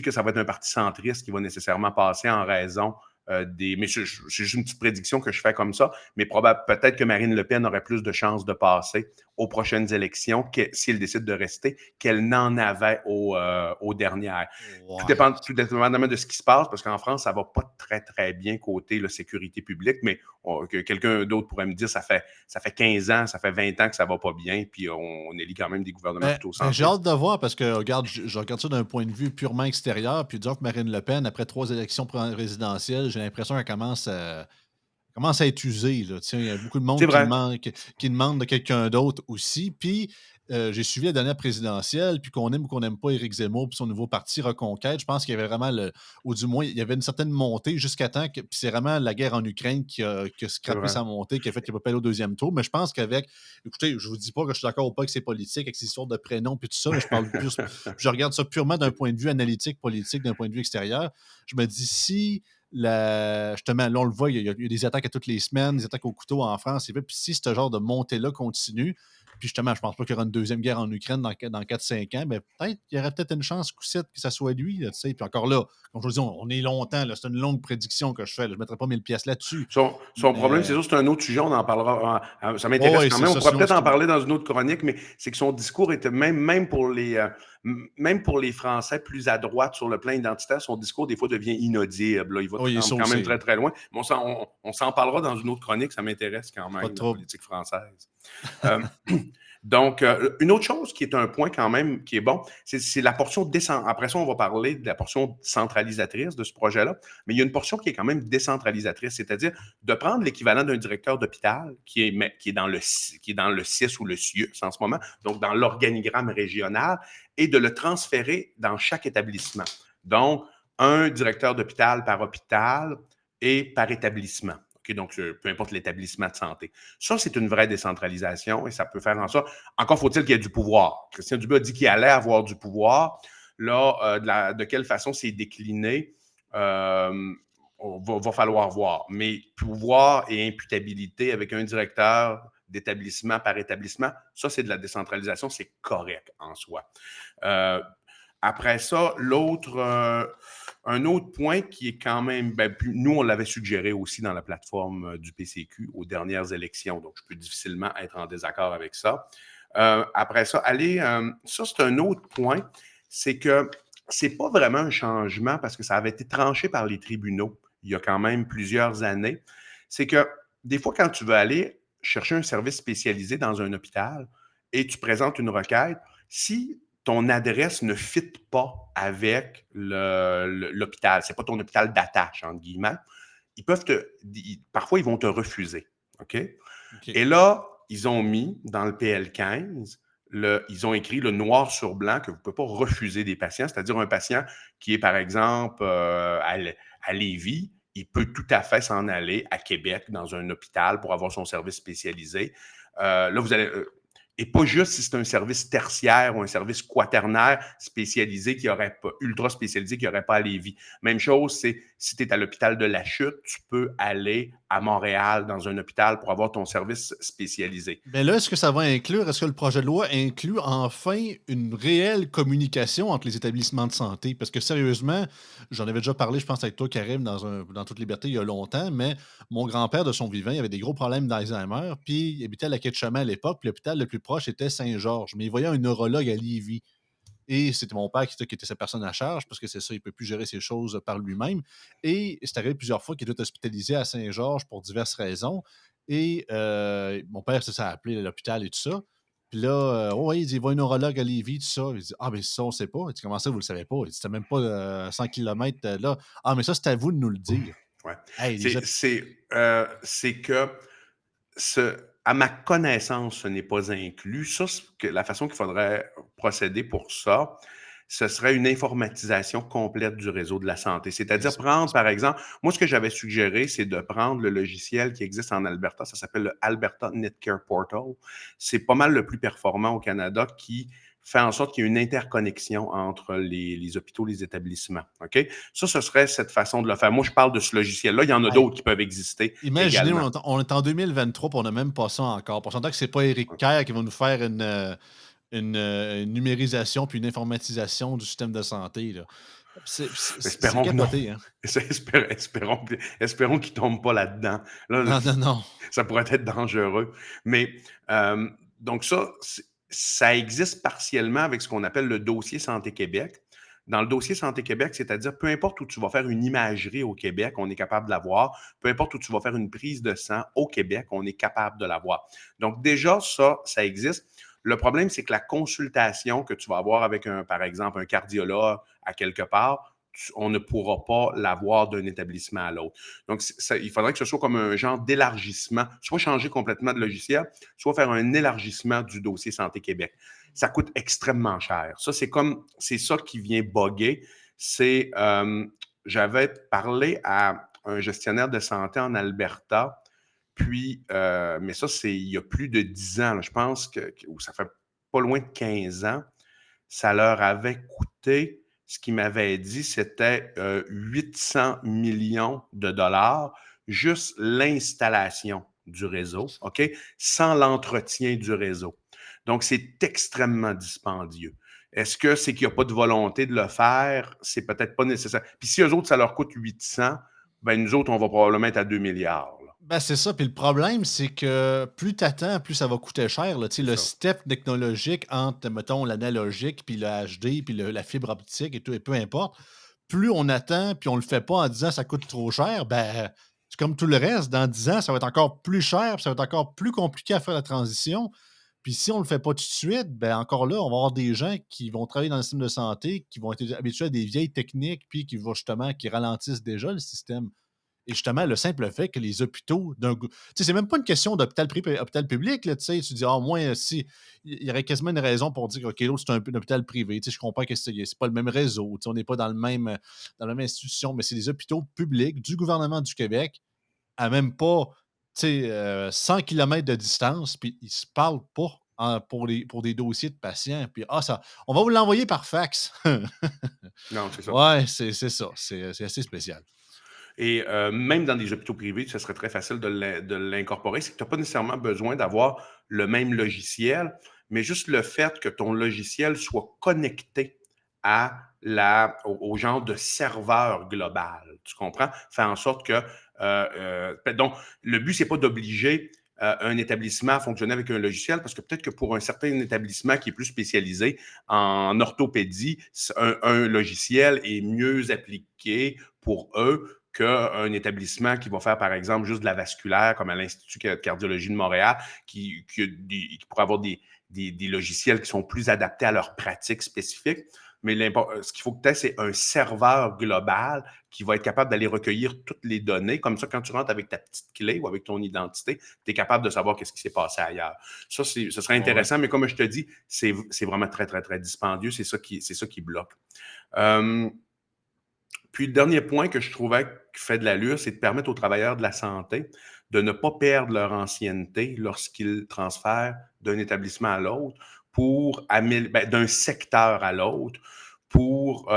que ça va être un parti centriste qui va nécessairement passer en raison mais c'est juste une petite prédiction que je fais comme ça, mais peut-être que Marine Le Pen aurait plus de chances de passer aux prochaines élections si elle décide de rester qu'elle n'en avait aux dernières. Ouais. Tout dépendamment de ce qui se passe, parce qu'en France, ça va pas très, très bien côté la sécurité publique, mais que quelqu'un d'autre pourrait me dire ça fait 15 ans, ça fait 20 ans que ça va pas bien, puis on élit quand même des gouvernements plutôt J'ai centristes. hâte de voir parce que, regarde, je regarde ça d'un point de vue purement extérieur. Puis, disons que Marine Le Pen, après 3 élections présidentielles, j'ai l'impression qu'elle commence à être usée. Là. Tu sais, il y a beaucoup de C'est monde vrai. qui demande de quelqu'un d'autre aussi. Puis, j'ai suivi la dernière présidentielle, puis qu'on aime ou qu'on n'aime pas Éric Zemmour puis son nouveau parti Reconquête, je pense qu'il y avait vraiment, ou du moins, il y avait une certaine montée jusqu'à temps que. Puis c'est vraiment la guerre en Ukraine qui a C'est scrappé vrai. sa montée, qui a fait qu'il n'a pas aller au deuxième tour. Mais je pense qu'avec. Écoutez, je vous dis pas que je suis d'accord ou pas que c'est politique, avec ces histoires de prénoms puis tout ça, mais je parle plus. Je regarde ça purement d'un point de vue analytique, politique, d'un point de vue extérieur. Je me dis si justement, là, on le voit, il y a des attaques à toutes les semaines, des attaques au couteau en France. Puis si ce genre de montée-là continue, puis justement, je pense pas qu'il y aura une deuxième guerre en Ukraine dans 4-5 ans, mais peut-être il y aurait peut-être une chance que ça soit lui. Là, tu sais. Puis encore là, comme je vous dis, on est longtemps, là, c'est une longue prédiction que je fais. Là, je ne mettrai pas 1000 pièces là-dessus. Son problème, c'est Mais, ça, c'est un autre sujet, on en parlera. Ça oh, m'intéresse oui, quand c'est même. On ça. pourrait peut-être en C'est parler dans une autre chronique, mais c'est que son discours était même même pour les Français plus à droite sur le plan identitaire, son discours, des fois, devient inaudible. Là. Il va oh, il est quand même saucé. très, très loin. Mais on s'en parlera dans une autre chronique. Ça m'intéresse quand Pas de même, la trouble. politique française. Euh, Donc, une autre chose qui est un point quand même qui est bon, c'est la portion décentralisatrice. Après ça, on va parler de la portion centralisatrice de ce projet-là, mais il y a une portion qui est quand même décentralisatrice, c'est-à-dire de prendre l'équivalent d'un directeur d'hôpital qui est dans le CIS ou le CIUS en ce moment, donc dans l'organigramme régional, et de le transférer dans chaque établissement. Donc, un directeur d'hôpital par hôpital et par établissement. Okay, donc, peu importe l'établissement de santé. Ça, c'est une vraie décentralisation et ça peut faire en sorte. Encore faut-il qu'il y ait du pouvoir. Christian Dubé a dit qu'il allait avoir du pouvoir. Là, de quelle façon c'est décliné, va falloir voir. Mais pouvoir et imputabilité avec un directeur d'établissement par établissement, ça, c'est de la décentralisation, c'est correct en soi. Euh, Après ça, un autre point qui est quand même, nous, on l'avait suggéré aussi dans la plateforme du PCQ aux dernières élections, donc je peux difficilement être en désaccord avec ça. Après ça, ça c'est un autre point, c'est que c'est pas vraiment un changement parce que ça avait été tranché par les tribunaux il y a quand même plusieurs années. C'est que des fois, quand tu veux aller chercher un service spécialisé dans un hôpital et tu présentes une requête, si ton adresse ne fit pas avec l'hôpital, c'est pas ton hôpital d'attache, entre guillemets, parfois, ils vont te refuser. OK? OK. Et là, ils ont mis dans le PL15, ils ont écrit le noir sur blanc que vous ne pouvez pas refuser des patients, c'est-à-dire un patient qui est, par exemple, à Lévis, il peut tout à fait s'en aller à Québec dans un hôpital pour avoir son service spécialisé. Là, vous allez, et pas juste si c'est un service tertiaire ou un service quaternaire spécialisé qui aurait pas, ultra spécialisé qui n'aurait pas à Lévis. Même chose, c'est si tu es à l'hôpital de la Chute, tu peux aller à Montréal dans un hôpital pour avoir ton service spécialisé. Mais là, est-ce que le projet de loi inclut enfin une réelle communication entre les établissements de santé? Parce que sérieusement, j'en avais déjà parlé, je pense, avec toi, Karim, dans toute liberté, il y a longtemps, mais mon grand-père, de son vivant, il avait des gros problèmes d'Alzheimer, puis il habitait à la quai de Chemin à l'époque, puis l'hôpital le plus proche était Saint-Georges, mais il voyait un neurologue à Lévis. Et c'était mon père qui était sa personne à charge, parce que c'est ça, il ne peut plus gérer ses choses par lui-même. Et c'est arrivé plusieurs fois qu'il était hospitalisé à Saint-Georges pour diverses raisons. Et mon père, c'est ça, a appelé l'hôpital et tout ça. Puis là, oh, ouais, il dit, il va un neurologue à Lévis, tout ça. Il dit, ah, mais ça, on ne sait pas. Il dit, comment ça, vous ne le savez pas? Il dit, c'était même pas 100 km là. Ah, mais ça, c'est à vous de nous le dire. Ouais. Hey, C'est que à ma connaissance, ce n'est pas inclus. Ça, la façon qu'il faudrait procéder pour ça, ce serait une informatisation complète du réseau de la santé. C'est-à-dire prendre, par exemple, moi, ce que j'avais suggéré, c'est de prendre le logiciel qui existe en Alberta, ça s'appelle le Alberta Netcare Portal. C'est pas mal le plus performant au Canada qui fait en sorte qu'il y ait une interconnexion entre les hôpitaux, les établissements. OK? Ça, ce serait cette façon de le faire. Moi, je parle de ce logiciel-là. Il y en a hey, d'autres qui peuvent exister imaginez, également. on est en 2023 et on n'a même pas ça encore. On s'entend que c'est pas Éric Kerr qui va nous faire une numérisation puis une informatisation du système de santé, là. C'est Espérons que non. capoté, hein? Espérons qu'ils ne tombent pas là-dedans. Là, Non, non, non. ça pourrait être dangereux. Mais donc ça existe partiellement avec ce qu'on appelle le dossier Santé Québec. Dans le dossier Santé Québec, c'est-à-dire peu importe où tu vas faire une imagerie au Québec, on est capable de l'avoir. Peu importe où tu vas faire une prise de sang au Québec, on est capable de l'avoir. Donc déjà, ça existe. Le problème, c'est que la consultation que tu vas avoir avec, par exemple, un cardiologue à quelque part, on ne pourra pas l'avoir d'un établissement à l'autre. Donc, il faudrait que ce soit comme un genre d'élargissement, soit changer complètement de logiciel, soit faire un élargissement du dossier Santé Québec. Ça coûte extrêmement cher. Ça, c'est ça qui vient boguer. J'avais parlé à un gestionnaire de santé en Alberta, puis, mais ça, c'est il y a plus de 10 ans. Là, je pense ou ça fait pas loin de 15 ans. Ça leur avait coûté, ce qu'ils m'avaient dit, c'était 800 millions de dollars, juste l'installation du réseau, OK, sans l'entretien du réseau. Donc, c'est extrêmement dispendieux. Est-ce que c'est qu'il n'y a pas de volonté de le faire? C'est peut-être pas nécessaire. Puis si eux autres, ça leur coûte 800, ben nous autres, on va probablement être à 2 milliards. Là. Ben, c'est ça. Puis le problème, c'est que plus tu attends, plus ça va coûter cher, là. Tu sais, C'est le ça. step technologique entre, mettons, l'analogique, puis le HD, puis la fibre optique et tout, et peu importe, plus on attend, puis on le fait pas en disant ça coûte trop cher, ben, c'est comme tout le reste. Dans 10 ans, ça va être encore plus cher, puis ça va être encore plus compliqué à faire la transition. Puis si on le fait pas tout de suite, ben encore là, on va avoir des gens qui vont travailler dans le système de santé, qui vont être habitués à des vieilles techniques, puis qui ralentissent déjà le système. Et justement, le simple fait que les hôpitaux tu sais, c'est même pas une question d'hôpital privé, hôpital public, là, tu sais. Tu dis, ah, au moins, si, il y aurait quasiment une raison pour dire, OK, l'autre, c'est un hôpital privé. Tu sais, je comprends que c'est pas le même réseau. Tu sais, on n'est pas dans la même institution, mais c'est des hôpitaux publics du gouvernement du Québec à même pas, tu sais, 100 km de distance, puis ils se parlent pas. pour des dossiers de patients. Puis, ça, on va vous l'envoyer par fax. Non, c'est ça. Ouais, c'est ça. C'est assez spécial. Et même dans des hôpitaux privés, ce serait très facile de l'incorporer. C'est que tu n'as pas nécessairement besoin d'avoir le même logiciel, mais juste le fait que ton logiciel soit connecté au genre de serveur global. Tu comprends? Faire en sorte que. Donc, le but, c'est pas d'obliger un établissement à fonctionner avec un logiciel, parce que peut-être que pour un certain établissement qui est plus spécialisé en orthopédie, un logiciel est mieux appliqué pour eux qu'un établissement qui va faire, par exemple, juste de la vasculaire, comme à l'Institut de cardiologie de Montréal, qui pourrait avoir des logiciels qui sont plus adaptés à leurs pratiques spécifiques. Mais ce qu'il faut que tu aies, c'est un serveur global qui va être capable d'aller recueillir toutes les données. Comme ça, quand tu rentres avec ta petite clé ou avec ton identité, tu es capable de savoir qu'est-ce qui s'est passé ailleurs. Ça, ce serait Ouais. intéressant, mais comme je te dis, c'est vraiment très, très, très dispendieux. C'est ça qui bloque. Euh, Puis le dernier point que je trouvais qui fait de l'allure, c'est de permettre aux travailleurs de la santé de ne pas perdre leur ancienneté lorsqu'ils transfèrent d'un établissement à l'autre d'un secteur à l'autre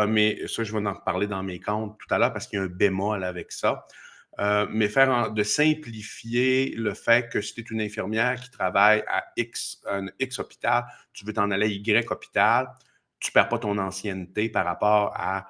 mais ça, je vais en reparler dans mes comptes tout à l'heure parce qu'il y a un bémol avec ça. Mais de simplifier le fait que si tu es une infirmière qui travaille à un X hôpital, tu veux t'en aller à Y hôpital, tu ne perds pas ton ancienneté par rapport à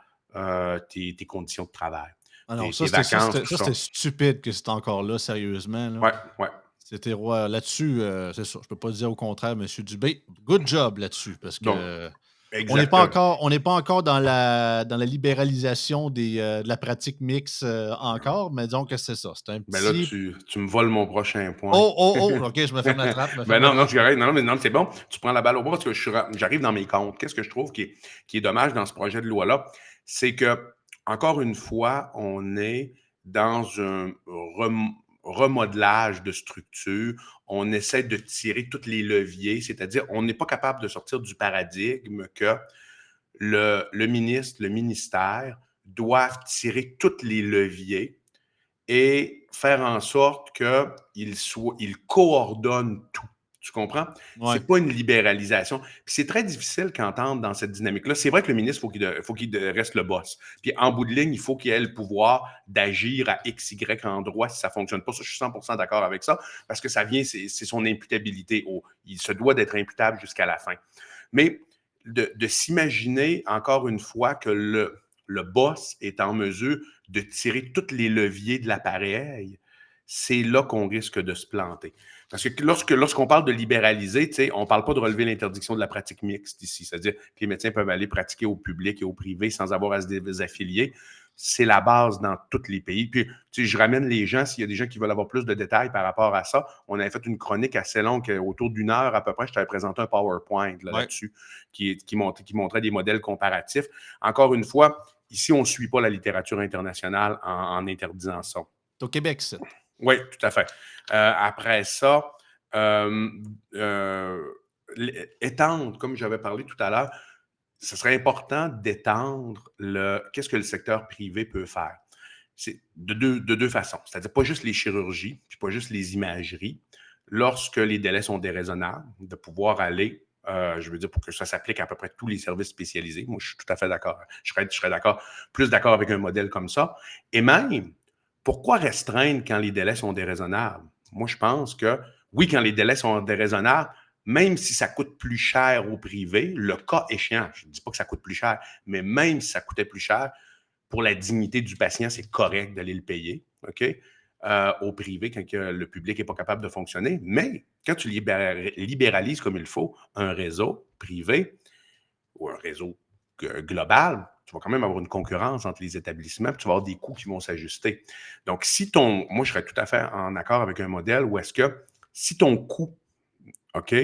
tes conditions de travail, Ah non, tes vacances, tout c'était ça. stupide que c'est encore là, sérieusement, là. Ouais, ouais. C'était ouais, là-dessus, c'est ça. Je peux pas dire au contraire, monsieur Dubé. Good job là-dessus, parce Donc, que exactement. on n'est pas encore dans la libéralisation de la pratique mixte, encore, mais disons que c'est ça. C'est un Ben là, petit tu me voles mon prochain point. oh, oh, oh! OK, je me ferme la trappe, je me Ben ferme la non, non, trappe. c'est correct. Non, mais non, c'est bon. Tu prends la balle au bras parce que j'arrive dans mes comptes. Qu'est-ce que je trouve qui est dommage dans ce projet de loi-là? C'est que, encore une fois, on est dans un remodelage de structure. On essaie de tirer tous les leviers, c'est-à-dire on n'est pas capable de sortir du paradigme que le ministre, le ministère doivent tirer tous les leviers et faire en sorte qu'ils coordonnent tout. Tu comprends? Ouais. C'est pas une libéralisation. Puis c'est très difficile quand on entre dans cette dynamique-là. C'est vrai que le ministre, faut qu'il reste le boss. Puis en bout de ligne, il faut qu'il ait le pouvoir d'agir à X, Y endroit si ça ne fonctionne pas. Ça, je suis 100% d'accord avec ça, parce que c'est son imputabilité. Il se doit d'être imputable jusqu'à la fin. Mais de s'imaginer, encore une fois, que le boss est en mesure de tirer tous les leviers de l'appareil, c'est là qu'on risque de se planter. Parce que lorsqu'on parle de libéraliser, on ne parle pas de relever l'interdiction de la pratique mixte ici. C'est-à-dire que les médecins peuvent aller pratiquer au public et au privé sans avoir à se désaffilier. C'est la base dans tous les pays. Puis, je ramène les gens, s'il y a des gens qui veulent avoir plus de détails par rapport à ça. On avait fait une chronique assez longue, autour d'une heure à peu près. Je t'avais présenté un PowerPoint Ouais. là-dessus qui montrait des modèles comparatifs. Encore une fois, ici, on ne suit pas la littérature internationale en interdisant ça. C'est au Québec, c'est. Oui, tout à fait. Après ça, euh, euh, étendre, comme j'avais parlé tout à l'heure, ce serait important d'étendre qu'est-ce que le secteur privé peut faire. C'est de deux façons. C'est-à-dire pas juste les chirurgies, puis pas juste les imageries. Lorsque les délais sont déraisonnables, de pouvoir aller, je veux dire, pour que ça s'applique à peu près tous les services spécialisés. Moi, je suis tout à fait d'accord. Je serais d'accord, plus d'accord avec un modèle comme ça. Et même, pourquoi restreindre quand les délais sont déraisonnables? Moi, je pense que oui, quand les délais sont déraisonnables, même si ça coûte plus cher au privé, le cas échéant, je ne dis pas que ça coûte plus cher, mais même si ça coûtait plus cher, pour la dignité du patient, c'est correct d'aller le payer, OK? Au privé, quand le public n'est pas capable de fonctionner. Mais quand tu libéralises comme il faut un réseau privé ou un réseau global, tu vas quand même avoir une concurrence entre les établissements, puis tu vas avoir des coûts qui vont s'ajuster. Donc, moi, je serais tout à fait en accord avec un modèle où est-ce que si ton coût, OK,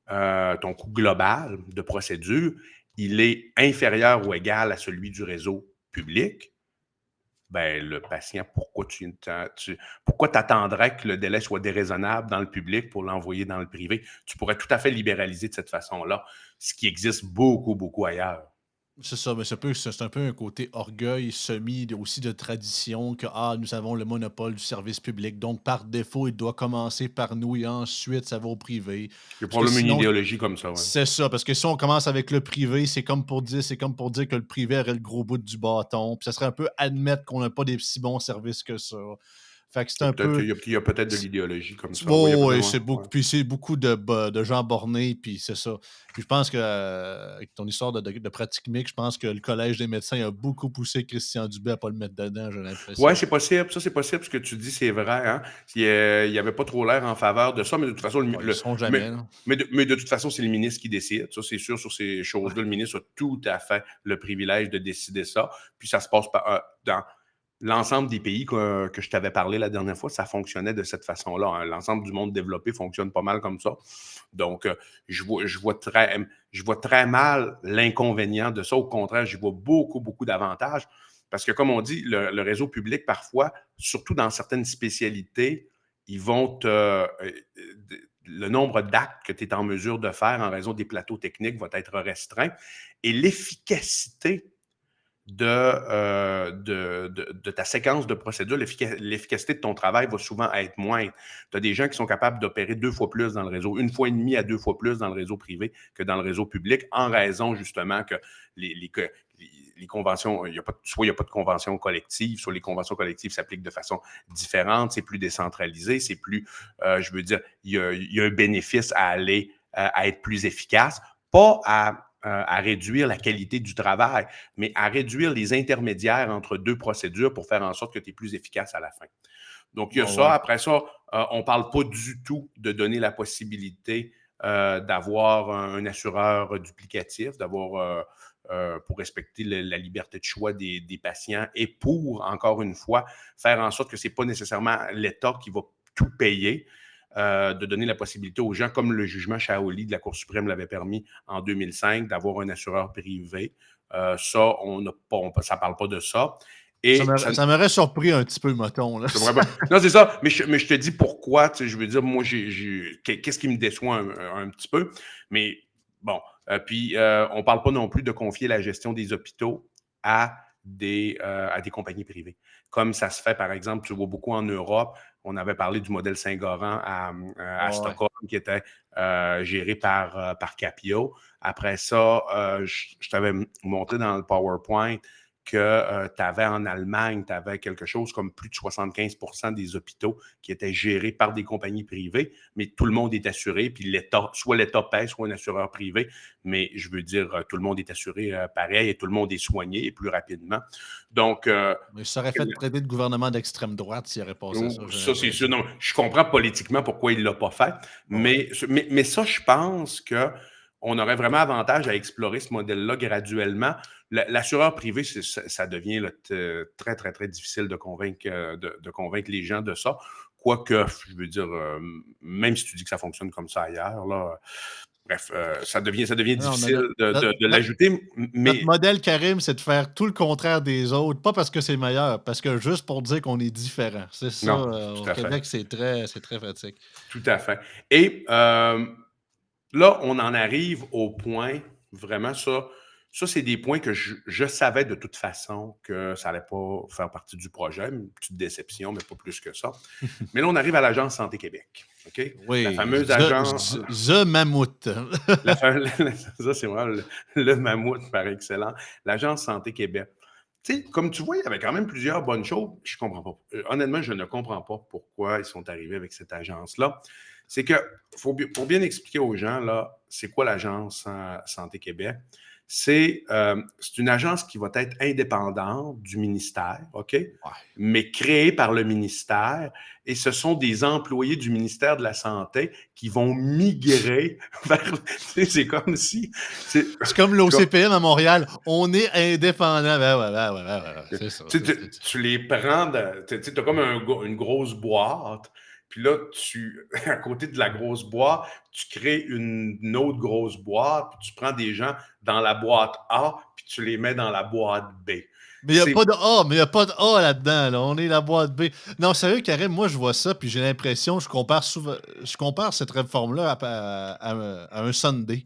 ton coût global de procédure, il est inférieur ou égal à celui du réseau public, ben, le patient, pourquoi t'attendrais que le délai soit déraisonnable dans le public pour l'envoyer dans le privé? Tu pourrais tout à fait libéraliser de cette façon-là, ce qui existe beaucoup, beaucoup ailleurs. C'est ça, mais c'est un peu un côté orgueil semi aussi de tradition que, nous avons le monopole du service public, donc par défaut, il doit commencer par nous et ensuite ça va au privé. Il y a Parce que probablement une sinon idéologie comme ça, ouais. c'est ça, parce que si on commence avec le privé, c'est comme pour dire que le privé aurait le gros bout du bâton, puis ça serait un peu admettre qu'on n'a pas des si bons services que ça. Fait que c'est un peu Il y a peut-être de l'idéologie comme ça. Oui, il y a ouais, ouais, peut-être, c'est ouais. beaucoup puis c'est beaucoup de gens bornés, puis c'est ça. Puis je pense que, avec ton histoire de pratique mixte, je pense que le collège des médecins a beaucoup poussé Christian Dubé à pas le mettre dedans, j'ai Ouais, l'impression. c'est possible. Ça, c'est possible. Ce que tu dis, c'est vrai. Hein? Il y avait pas trop l'air en faveur de ça, mais de toute façon, Bon, ils le seront jamais, là. mais de toute façon, c'est le ministre qui décide. Ça, c'est sûr, sur ces Ouais. choses-là, le ministre a tout à fait le privilège de décider ça. Puis ça se passe dans l'ensemble des pays que je t'avais parlé la dernière fois, ça fonctionnait de cette façon-là. Hein. L'ensemble du monde développé fonctionne pas mal comme ça. Donc, je vois très mal l'inconvénient de ça. Au contraire, j'y vois beaucoup, beaucoup d'avantages. Parce que, comme on dit, le réseau public, parfois, surtout dans certaines spécialités, ils vont le nombre d'actes que tu es en mesure de faire en raison des plateaux techniques va être restreint et l'efficacité de ta séquence de procédure, l'efficacité de ton travail va souvent être moindre. Tu as des gens qui sont capables d'opérer 2 fois plus dans le réseau, 1,5 fois à 2 fois plus dans le réseau privé que dans le réseau public, en raison justement que les conventions, soit il n'y a pas de convention collective, soit les conventions collectives s'appliquent de façon différente, c'est plus décentralisé, c'est plus, je veux dire, il y a un bénéfice à aller à être plus efficace, pas à réduire la qualité du travail, mais à réduire les intermédiaires entre deux procédures pour faire en sorte que tu es plus efficace à la fin. Donc, il y a Ouais, ça. ouais. Après ça, on ne parle pas du tout de donner la possibilité d'avoir un assureur duplicatif, d'avoir pour respecter la liberté de choix des patients et pour, encore une fois, faire en sorte que ce n'est pas nécessairement l'État qui va tout payer. De donner la possibilité aux gens, comme le jugement Shaoli de la Cour suprême l'avait permis en 2005, d'avoir un assureur privé. Ça, ça ne parle pas de ça. Ça Et ça, m'aurait ça m'aurait surpris un petit peu, mettons, là. c'est vraiment. Non, c'est ça. Mais je te dis pourquoi. Tu sais, je veux dire, moi, qu'est-ce qui me déçoit un petit peu. Mais bon. Puis, on ne parle pas non plus de confier la gestion des hôpitaux à à des compagnies privées. Comme ça se fait, par exemple, tu vois beaucoup en Europe. On avait parlé du modèle Saint-Goran à Ouais, ouais. Stockholm qui était géré par Capio. Après ça, je t'avais montré dans le PowerPoint que tu avais en Allemagne, tu avais quelque chose comme plus de 75% des hôpitaux qui étaient gérés par des compagnies privées, mais tout le monde est assuré, puis soit l'État paie, soit un assureur privé, mais je veux dire, tout le monde est assuré pareil et tout le monde est soigné et plus rapidement. Donc, Mais ça aurait fait traiter de gouvernement d'extrême droite s'il aurait passé ça, j'ai ça, c'est sûr. l'impression. Non, je comprends politiquement pourquoi il ne l'a pas fait, Ouais. mais ça, je pense qu'on aurait vraiment avantage à explorer ce modèle-là graduellement. L'assureur privé, ça devient là, très, très, très difficile de convaincre, de convaincre les gens de ça. Quoique, je veux dire, même si tu dis que ça fonctionne comme ça ailleurs, là, bref, ça devient Non, mais difficile de l'ajouter, notre mais modèle, Karim, c'est de faire tout le contraire des autres, pas parce que c'est meilleur, parce que juste pour dire qu'on est différent. C'est ça, non, au tout à fait. Québec, c'est très pratique. Tout à fait. Et là, on en arrive au point, vraiment, ça c'est des points que je savais de toute façon que ça n'allait pas faire partie du projet, une petite déception, mais pas plus que ça. Mais là, on arrive à l'Agence Santé Québec. OK? La Oui, fameuse agence, The Mammouth. ça c'est vraiment le mammouth par excellence, l'Agence Santé Québec. Tu sais, comme tu vois, il y avait quand même plusieurs bonnes choses. Je comprends pas. Honnêtement, je ne comprends pas pourquoi ils sont arrivés avec cette agence-là. C'est que, pour bien expliquer aux gens, là, c'est quoi l'Agence Santé Québec? C'est une agence qui va être indépendante du ministère, OK? Ouais. Mais créée par le ministère. Et ce sont des employés du ministère de la Santé qui vont migrer vers. Tu sais, c'est comme si. C'est comme l'OCPM à Montréal, on est indépendant. Ben ouais, ben ouais, ben ouais, ouais, c'est ça. Tu les prends, tu as comme une grosse boîte, puis là, à côté de la grosse boîte, tu crées une autre grosse boîte, puis tu prends des gens dans la boîte A, puis tu les mets dans la boîte B. Mais il n'y a C'est, pas de A, mais il y a pas de A là-dedans, là. On est la boîte B. Non, sérieux, Karim, moi, je vois ça, puis j'ai l'impression, je compare cette réforme-là à un Sunday.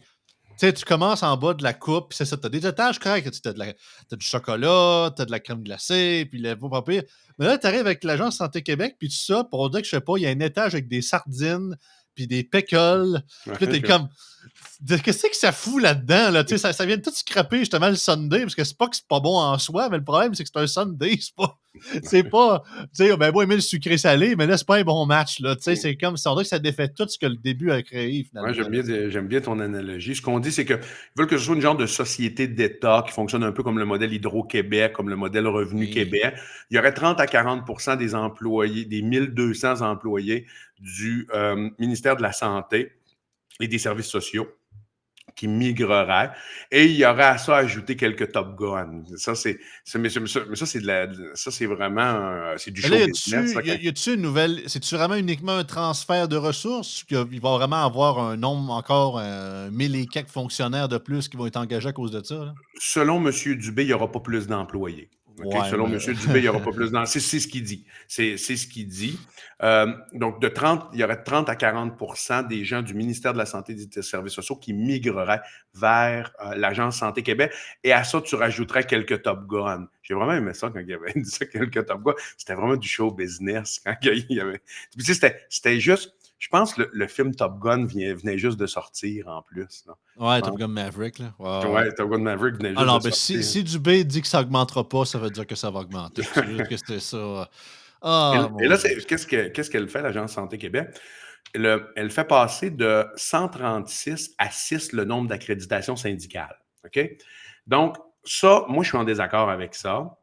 Tu sais, tu commences en bas de la coupe, puis c'est ça, tu as des étages corrects. Tu as du chocolat, tu as de la crème glacée, puis le pas pire. Mais là, tu arrives avec l'Agence Santé Québec, puis tout ça, pour dire que, je sais pas, il y a un étage avec des sardines, puis des pickles. Puis là, t'es comme, qu'est-ce que ça fout là-dedans? Là? Tu sais, ça vient de tout scraper justement le Sunday, parce que c'est pas bon en soi, mais le problème, c'est que c'est un Sunday. C'est pas, tu sais, ben, moi, aimer le sucré salé, mais là, c'est pas un bon match. Là, tu sais, c'est comme, ça, on dirait que ça défait tout ce que le début a créé, Ouais, finalement. Là. j'aime bien ton analogie. Ce qu'on dit, c'est qu'ils veulent que ce soit une genre de société d'État qui fonctionne un peu comme le modèle Hydro-Québec, comme le modèle Revenu Oui. Québec. Il y aurait 30 à 40 des employés, des 1200 employés du ministère de la Santé et des services sociaux qui migreraient. Et il y aurait à ça ajouter quelques Top Guns. Mais ça, ça, c'est vraiment, c'est du Mais là, show business. Ça, y a-tu une nouvelle. C'est-tu vraiment uniquement un transfert de ressources? Il va vraiment avoir un nombre encore, 1000 et quelques fonctionnaires de plus qui vont être engagés à cause de ça? Là? Selon M. Dubé, il n'y aura pas plus d'employés. OK? Ouais, Selon M. mais. Dubé, il n'y aura pas plus d'employés. C'est ce qu'il dit. C'est ce qu'il dit. Donc, il y aurait 30 à 40 des gens du ministère de la Santé et des Services sociaux qui migreraient vers l'Agence Santé Québec. Et à ça, tu rajouterais quelques Top Guns. J'ai vraiment aimé ça quand il y avait dit ça, quelques Top Guns. C'était vraiment du show business. Quand il y avait. Puis, tu sais, c'était juste. Je pense que le film Top Gun venait juste de sortir en plus. Là. Ouais, Top Gun Maverick, là. Ouais, ouais. Ouais, Top Gun Maverick venait Ah juste de non, ben sortir. si Dubé dit que ça augmentera pas, ça veut dire que ça va augmenter. C'est juste que c'était ça. Ah, Et mon là, Dieu. qu'est-ce qu'elle fait, l'Agence Santé Québec? Elle fait passer de 136 à 6 le nombre d'accréditations syndicales. OK? Donc, ça, moi, je suis en désaccord avec ça.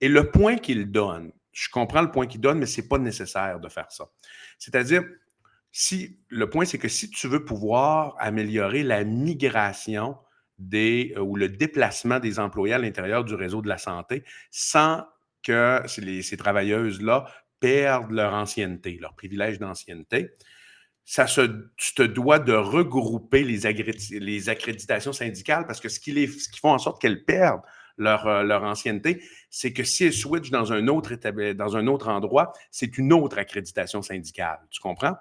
Et le point qu'il donne, je comprends le point qu'il donne, mais ce n'est pas nécessaire de faire ça. C'est-à-dire, le point, c'est que si tu veux pouvoir améliorer la migration ou le déplacement des employés à l'intérieur du réseau de la santé sans que ces travailleuses-là perdent leur ancienneté, leur privilège d'ancienneté, tu te dois de regrouper les accréditations syndicales parce que ce qui fait en sorte qu'elles perdent leur ancienneté, c'est que si elles switchent dans un autre endroit, c'est une autre accréditation syndicale. Tu comprends?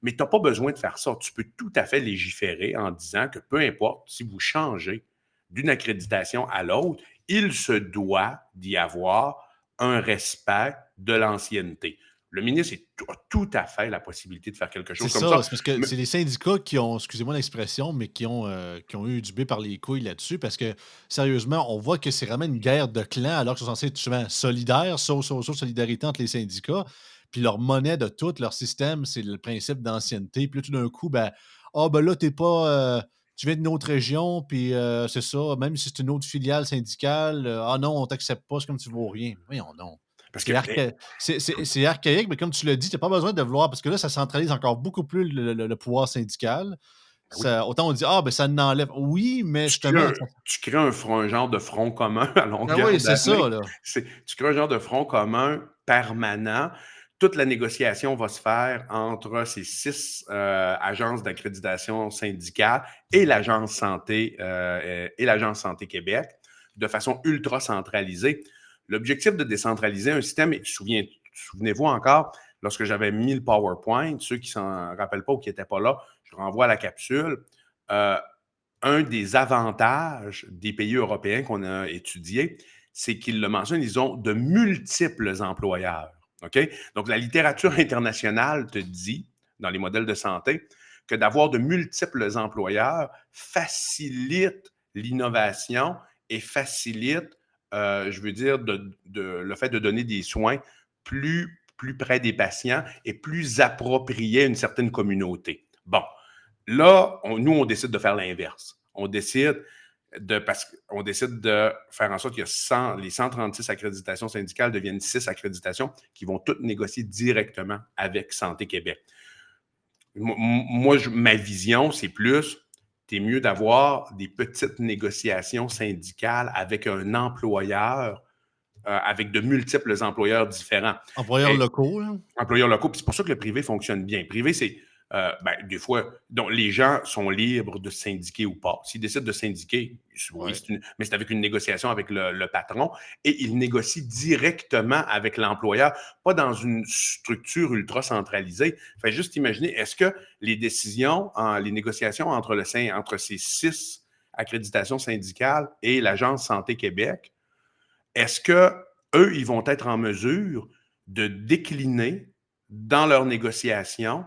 Mais tu n'as pas besoin de faire ça. Tu peux tout à fait légiférer en disant que peu importe si vous changez d'une accréditation à l'autre, il se doit d'y avoir un respect de l'ancienneté. Le ministre a tout à fait la possibilité de faire quelque C'est chose comme ça, ça. c'est parce que Mais, c'est les syndicats qui ont, excusez-moi l'expression, mais qui ont eu Dubé par les couilles là-dessus parce que, sérieusement, on voit que c'est vraiment une guerre de clans alors qu'ils sont censés être souvent solidaires, solidarité entre les syndicats. Puis leur monnaie de tout, leur système, c'est le principe d'ancienneté. Puis là, tout d'un coup, ben, ah, ben là, t'es pas. Tu viens d'une autre région, puis c'est ça, même si c'est une autre filiale syndicale, ah non, on t'accepte pas, c'est comme tu vaux rien. Voyons non. parce que, C'est archaïque, mais comme tu l'as dit, tu n'as pas besoin de vouloir, parce que là, ça centralise encore beaucoup plus le pouvoir syndical. oui, Autant on dit, ah, ben ça n'enlève. Oui, mais justement. tu crées un genre de front commun à Ben longueur oui, c'est d'année. ça, là. Tu crées un genre de front commun permanent. Toute la négociation va se faire entre ces 6 agences d'accréditation syndicale et l'Agence Santé Québec de façon ultra centralisée. L'objectif de décentraliser un système, et souvenez-vous encore, lorsque j'avais mis le PowerPoint, ceux qui ne s'en rappellent pas ou qui n'étaient pas là, je renvoie à la capsule. Euh, un des avantages des pays européens qu'on a étudiés, c'est qu'ils le mentionnent, ils ont de multiples employeurs. OK? Donc, la littérature internationale te dit, dans les modèles de santé, que d'avoir de multiples employeurs facilite l'innovation et facilite, je veux dire, le fait de donner des soins plus près des patients et plus appropriés à une certaine communauté. Bon, là, nous, on décide de faire l'inverse. On décide de faire en sorte que les 136 accréditations syndicales deviennent 6 accréditations qui vont toutes négocier directement avec Santé Québec. Moi, ma vision, c'est plus, c'est mieux d'avoir des petites négociations syndicales avec un employeur, avec de multiples employeurs différents. Employeurs Et, locaux, là. employeurs locaux, puis c'est pour ça que le privé fonctionne bien. Le privé, c'est Des fois, donc les gens sont libres de syndiquer ou pas. S'ils décident de syndiquer, oui, Ouais. mais c'est avec une négociation avec le patron et ils négocient directement avec l'employeur, pas dans une structure ultra centralisée. Fait juste imaginer, est-ce que les décisions, les négociations entre ces 6 accréditations syndicales et l'Agence Santé Québec, est-ce que eux, ils vont être en mesure de décliner dans leurs négociations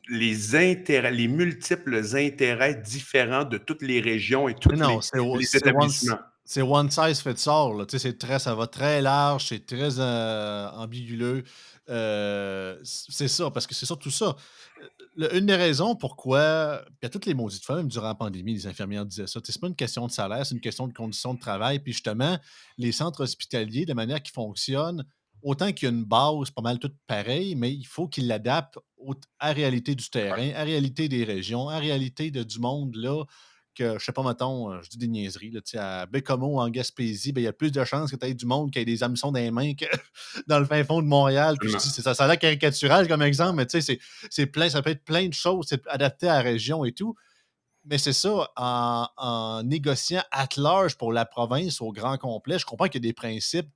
les multiples intérêts différents de toutes les régions et tous Mais non, les établissements? c'est one size fits all, là. Tu sais, ça va très large, c'est très, ambigueux. C'est ça, parce que c'est surtout ça. Une des raisons pourquoi puis à toutes les maudites fois, même durant la pandémie, les infirmières disaient ça, tu sais, c'est pas une question de salaire, c'est une question de conditions de travail. Puis justement, les centres hospitaliers, de manière qu'ils fonctionnent, autant qu'il y a une base pas mal toute pareille, mais il faut qu'ils l'adaptent à la réalité du Ouais, terrain, à la réalité des régions, à la réalité du monde, là, que, je sais pas, mettons, je dis des niaiseries, là, tu sais, à Bécomo, en Gaspésie, ben, il y a plus de chances que tu aies du monde qui ait des hameçons dans les mains que dans le fin fond de Montréal. Puis je dis, absolument. ça a l'air caricatural comme exemple, mais tu sais, c'est plein, ça peut être plein de choses, c'est adapté à la région et tout. Mais c'est ça, en négociant at large pour la province au grand complet, je comprends qu'il y a des principes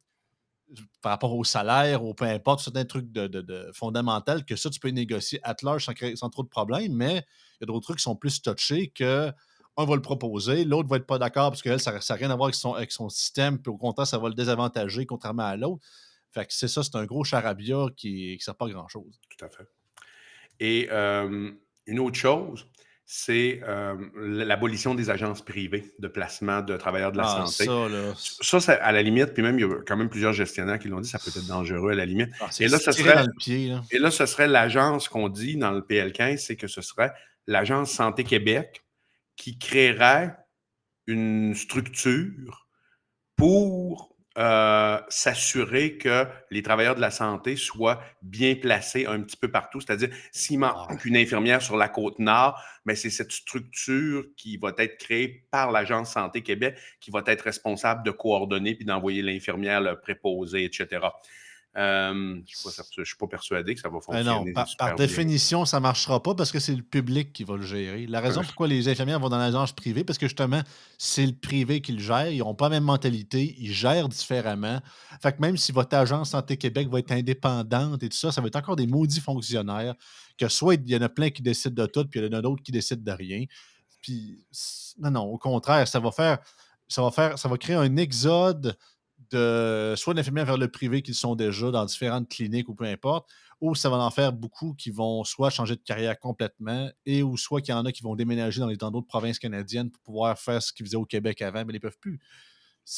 par rapport au salaire, ou peu importe, certains trucs de fondamental que ça, tu peux négocier at large sans trop de problèmes, mais il y a d'autres trucs qui sont plus touchés que un va le proposer, l'autre va être pas d'accord parce que ça n'a rien à voir avec son système, puis au contraire, ça va le désavantager contrairement à l'autre. Fait que c'est ça, c'est un gros charabia qui ne sert pas à grand-chose. Tout à fait. Et une autre chose, c'est l'abolition des agences privées de placement de travailleurs de la Ah, santé. ça, là, Ça, à la limite, puis même, il y a quand même plusieurs gestionnaires qui l'ont dit, ça peut être dangereux à la limite. c'est Et là, se ce tirer serait, dans le pied, là. et là, ce serait l'agence qu'on dit dans le PL15, c'est que ce serait l'Agence Santé Québec qui créerait une structure pour s'assurer que les travailleurs de la santé soient bien placés un petit peu partout. C'est-à-dire, s'il Ouais. manque une infirmière sur la Côte-Nord, mais c'est cette structure qui va être créée par l'Agence Santé Québec qui va être responsable de coordonner puis d'envoyer l'infirmière le préposé, etc. Je suis pas persuadé que ça va Non, fonctionner par super bien. définition, ça ne marchera pas parce que c'est le public qui va le gérer. La Euh, raison pourquoi les infirmières vont dans l'agence privée, parce que justement, c'est le privé qui le gère. Ils n'ont pas la même mentalité, ils gèrent différemment. Fait que même si votre agence Santé Québec va être indépendante et tout ça, ça va être encore des maudits fonctionnaires, que soit il y en a plein qui décident de tout, puis il y en a d'autres qui décident de rien. Puis, non, non, au contraire, ça va créer un exode de soit d'infirmières vers le privé qui sont déjà dans différentes cliniques ou peu importe, ou ça va en faire beaucoup qui vont soit changer de carrière complètement et ou soit qu'il y en a qui vont déménager dans d'autres provinces canadiennes pour pouvoir faire ce qu'ils faisaient au Québec avant, mais ils ne peuvent plus.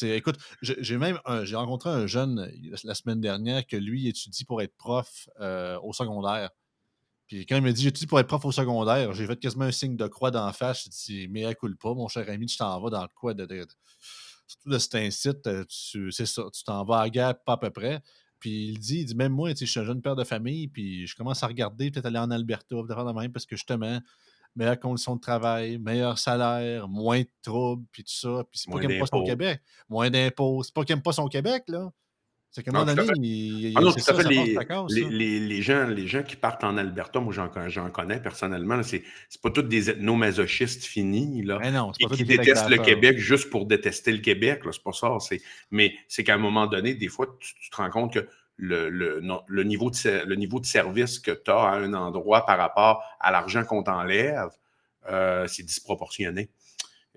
Écoute, j'ai rencontré un jeune la semaine dernière que lui étudie pour être prof au secondaire. Puis quand il m'a dit j'étudie pour être prof au secondaire, j'ai fait quasiment un signe de croix d'en face. J'ai dit mais pas, mon cher ami, tu t'en vas dans le quoi surtout de cet incite, c'est ça, tu t'en vas à la guerre, pas à peu près. Puis il dit même moi, tu sais, je suis un jeune père de famille, puis je commence à regarder, peut-être aller en Alberta, peut-être faire de même, parce que justement, meilleures conditions de travail, meilleur salaire, moins de troubles, puis tout ça. Puis c'est pas Moins qu'il aime pas son d'impôts. Québec, moins d'impôts. C'est pas qu'il aime pas son Québec, là. C'est qu'à un Non, moment tout à donné, fait. Ah non, c'est tout à ça, fait. ça passe ta casse, ça. Les gens qui partent en Alberta, moi j'en connais personnellement, là, c'est pas tous des ethnomasochistes finis là, Mais non, c'est pas toi qui des avec de détestent la le peur. Québec juste pour détester le Québec. C'est pas ça. Mais c'est qu'à un moment donné, des fois, tu te rends compte que non, le niveau de service que tu as à un endroit par rapport à l'argent qu'on t'enlève, c'est disproportionné.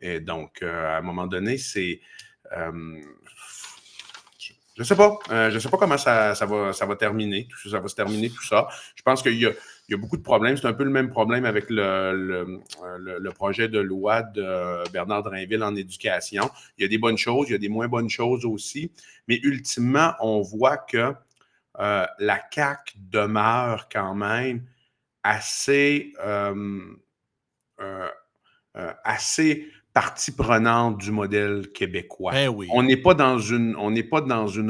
Et donc, à un moment donné, euh, je sais pas. Je sais pas comment ça va terminer. Ça va se terminer tout ça. Je pense il y a beaucoup de problèmes. C'est un peu le même problème avec le projet de loi de Bernard Drinville en éducation. Il y a des bonnes choses, il y a des moins bonnes choses aussi. Mais ultimement, on voit que la CAQ demeure quand même assez euh, assez partie prenante du modèle québécois. Ben oui. On n'est pas dans une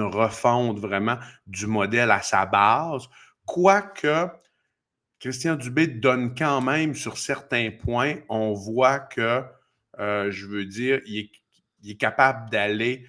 refonte vraiment du modèle à sa base, quoique Christian Dubé donne quand même sur certains points, on voit que, je veux dire, il est capable d'aller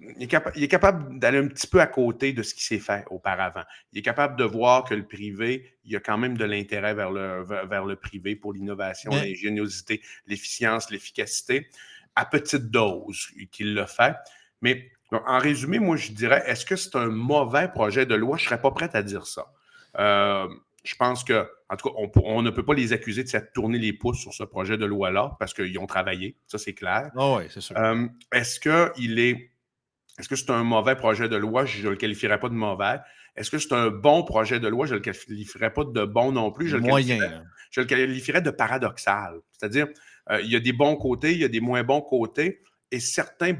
il est capable d'aller un petit peu à côté de ce qui s'est fait auparavant. Il est capable de voir que le privé, il y a quand même de l'intérêt vers le privé pour l'innovation, Mais l'ingéniosité, l'efficience, l'efficacité, à petite dose qu'il le fait. Mais en résumé, moi, je dirais, est-ce que c'est un mauvais projet de loi? Je ne serais pas prêt à dire ça. Euh, je pense que, en tout cas, on ne peut pas les accuser de s'être tourné les pouces sur ce projet de loi-là parce qu'ils ont travaillé, ça c'est clair. ah ouais, c'est sûr. Est-ce qu'il est est-ce que c'est un mauvais projet de loi? Je ne le qualifierais pas de mauvais. Est-ce que c'est un bon projet de loi? Je ne le qualifierais pas de bon non plus. Moyen, là. Je le qualifierais de paradoxal. C'est-à-dire, il y a des bons côtés, il y a des moins bons côtés, et certains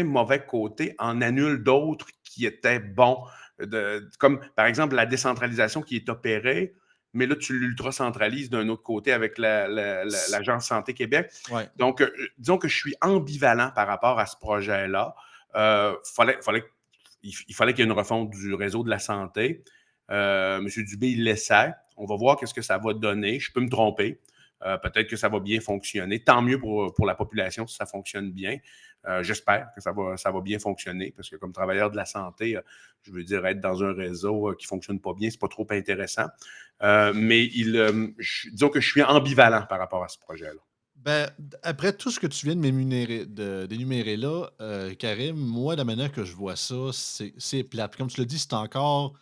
mauvais côtés en annulent d'autres qui étaient bons. Comme, par exemple, la décentralisation qui est opérée, mais là, tu l'ultra-centralises d'un autre côté avec l'Agence Santé Québec. Ouais. Donc, disons que je suis ambivalent par rapport à ce projet-là. Il fallait qu'il y ait une refonte du réseau de la santé. M. Dubé, il l'essaie. On va voir qu'est-ce que ça va donner. Je peux me tromper. Peut-être que ça va bien fonctionner. Tant mieux pour la population si ça fonctionne bien. J'espère que ça va bien fonctionner parce que comme travailleur de la santé, je veux dire, être dans un réseau qui ne fonctionne pas bien, ce n'est pas trop intéressant. Disons que je suis ambivalent par rapport à ce projet-là. Ben, après tout ce que tu viens d'énumérer là, Karim, moi, la manière que je vois ça, c'est plate. Comme tu l'as dit, c'est encore,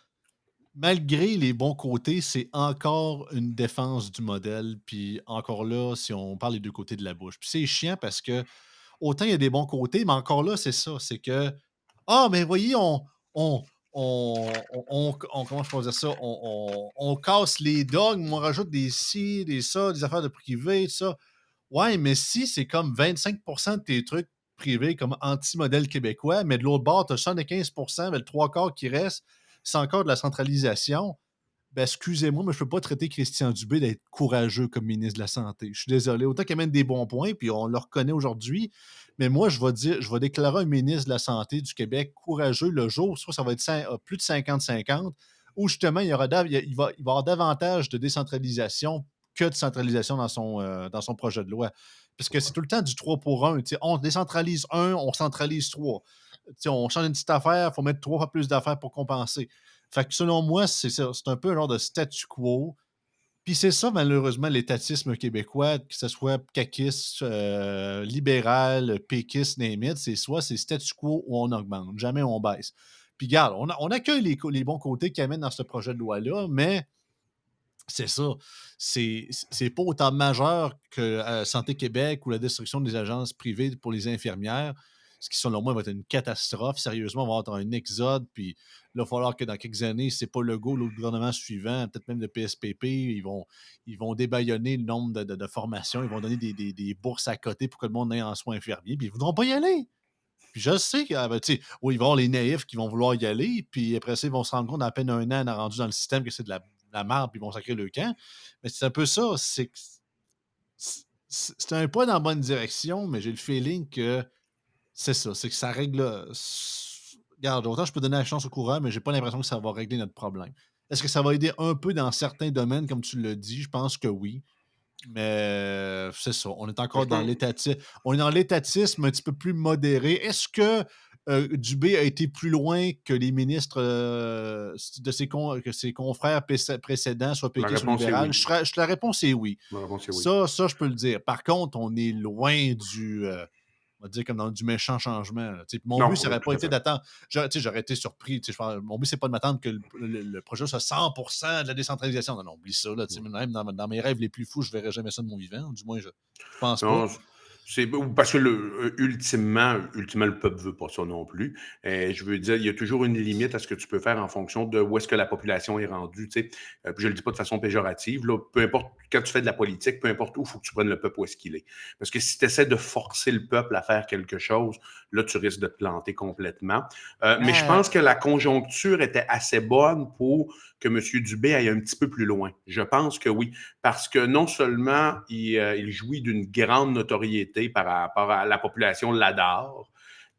malgré les bons côtés, c'est encore une défense du modèle. Puis encore là, si on parle des deux côtés de la bouche. Puis c'est chiant parce que autant il y a des bons côtés, mais encore là, c'est ça. C'est que, ah, mais voyez, on, comment je peux dire ça? On casse les dogmes, on rajoute des ci, des ça, des affaires de privé, tout ça. Ouais, mais si c'est comme 25 de tes trucs privés comme anti-modèle québécois, mais de l'autre bord, tu as 75, mais le trois quarts qui reste, c'est encore de la centralisation. Ben, excusez-moi, mais je ne peux pas traiter Christian Dubé d'être courageux comme ministre de la Santé. Je suis désolé. Autant qu'il amène des bons points, puis on le reconnaît aujourd'hui, mais moi, je vais déclarer un ministre de la Santé du Québec courageux le jour, soit ça va être plus de 50-50, où justement, il va y avoir davantage de décentralisation que de centralisation dans son projet de loi. Parce que c'est tout le temps du 3 pour 1. On décentralise un, on centralise 3. On change une petite affaire, il faut mettre 3 fois plus d'affaires pour compenser. Fait que selon moi, c'est ça. C'est un peu un genre de statu quo. Puis c'est ça, malheureusement, l'étatisme québécois, que ce soit caquiste, libéral, péquiste, name it, c'est statu quo où on augmente, jamais on baisse. Puis regarde, on accueille les bons côtés qui amènent dans ce projet de loi-là, mais c'est ça. C'est pas autant majeur que Santé Québec ou la destruction des agences privées pour les infirmières, ce qui, selon moi, va être une catastrophe. Sérieusement, on va avoir un exode, puis là, il va falloir que dans quelques années, c'est pas Legault, l'autre gouvernement suivant, peut-être même le PSPP, ils vont débaillonner le nombre de formations, ils vont donner des bourses à côté pour que le monde ait en soins infirmiers, puis ils voudront pas y aller. Puis je sais que, ben, tu sais, oui, il va y avoir les naïfs qui vont vouloir y aller, puis après ça, ils vont se rendre compte à peine un an rendu dans le système que c'est de la merde, puis ils vont sacrer le camp. Mais c'est un peu ça, c'est un pas dans la bonne direction, mais j'ai le feeling que c'est ça, c'est que ça règle. Regarde, autant je peux donner la chance au coureur, mais j'ai pas l'impression que ça va régler notre problème. Est-ce que ça va aider un peu dans certains domaines, comme tu l'as dit? Je pense que oui. Mais c'est ça, on est encore Je dans pense, l'étatisme. On est dans l'étatisme un petit peu plus modéré. Est-ce que Dubé a été plus loin que les ministres que ses confrères précédents, soit la péquistes ou réponse est libéral? oui. La réponse est oui. La réponse est oui. Ça, je peux le dire. Par contre, on est loin on va dire comme dans du méchant changement. Là. Mon but, Non, ça n'aurait pas tout à été fait. d'attendre. J'aurais été surpris. Mon but, c'est pas de m'attendre que le projet soit 100% de la décentralisation. Non, non, oublie ça. Là, même dans mes rêves les plus fous, je ne verrai jamais ça de mon vivant. Du moins, je pense pas. Non, c'est parce que ultimement, le peuple ne veut pas ça non plus. Je veux dire, il y a toujours une limite à ce que tu peux faire en fonction de où est-ce que la population est rendue. Tu sais. Puis je ne le dis pas de façon péjorative. Là, peu importe, quand tu fais de la politique, peu importe où, il faut que tu prennes le peuple où est-ce qu'il est. Parce que si tu essaies de forcer le peuple à faire quelque chose, là, tu risques de te planter complètement. Mais je Euh, pense que la conjoncture était assez bonne pour que M. Dubé aille un petit peu plus loin. Je pense que oui. Parce que non seulement il jouit d'une grande notoriété par rapport à la population l'adore,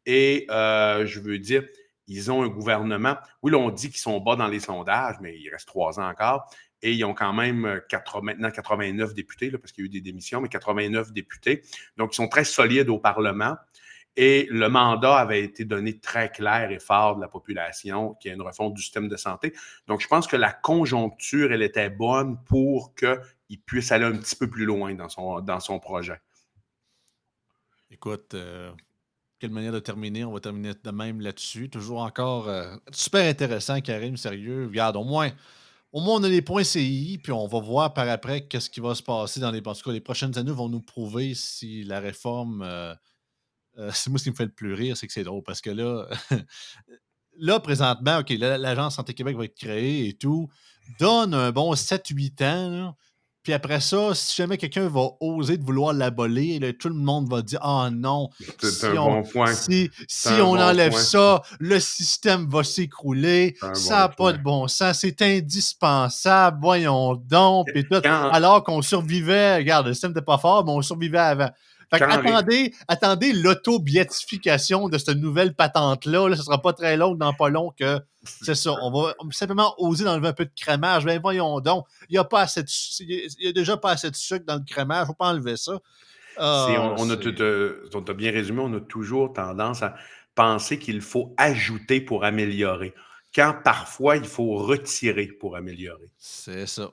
et je veux dire, ils ont un gouvernement. Oui, là, on dit qu'ils sont bas dans les sondages, mais il reste 3 ans encore. Et ils ont quand même maintenant 89 députés, là, parce qu'il y a eu des démissions, mais 89 députés. Donc, ils sont très solides au Parlement. Et le mandat avait été donné très clair et fort de la population, qui est une refonte du système de santé. Donc, je pense que la conjoncture, elle était bonne pour qu'il puisse aller un petit peu plus loin dans son projet. Écoute, quelle manière de terminer. On va terminer de même là-dessus. Toujours encore super intéressant, Karim, sérieux. Regarde, au moins, on a les points CI, puis on va voir par après qu'est-ce qui va se passer dans en tout cas, les prochaines années vont nous prouver si la réforme. C'est moi ce qui me fait le plus rire, c'est que c'est drôle parce que là, là, présentement, OK, l'Agence Santé Québec va être créée et tout. Donne un bon 7-8 ans, là. Puis après ça, si jamais quelqu'un va oser de vouloir l'abolir, là, tout le monde va dire: «Ah non, C'est un bon point. C'est si un on bon enlève point. ça, le système va s'écrouler, C'est un ça bon n'a pas de point. bon sens, c'est indispensable, voyons donc», puis tout. Quand, Alors qu'on survivait, regarde, le système n'était pas fort, mais on survivait avant. Fait que quand les, attendez l'auto-béatification de cette nouvelle patente-là. Là, ce sera pas très long, dans pas long que c'est ça. On va simplement oser d'enlever un peu de crémage. Ben voyons donc. Il y a déjà pas assez de sucre dans le crémage. Faut pas enlever ça. Ah, on a bien résumé, on a toujours tendance à penser qu'il faut ajouter pour améliorer, quand parfois il faut retirer pour améliorer. c'est ça.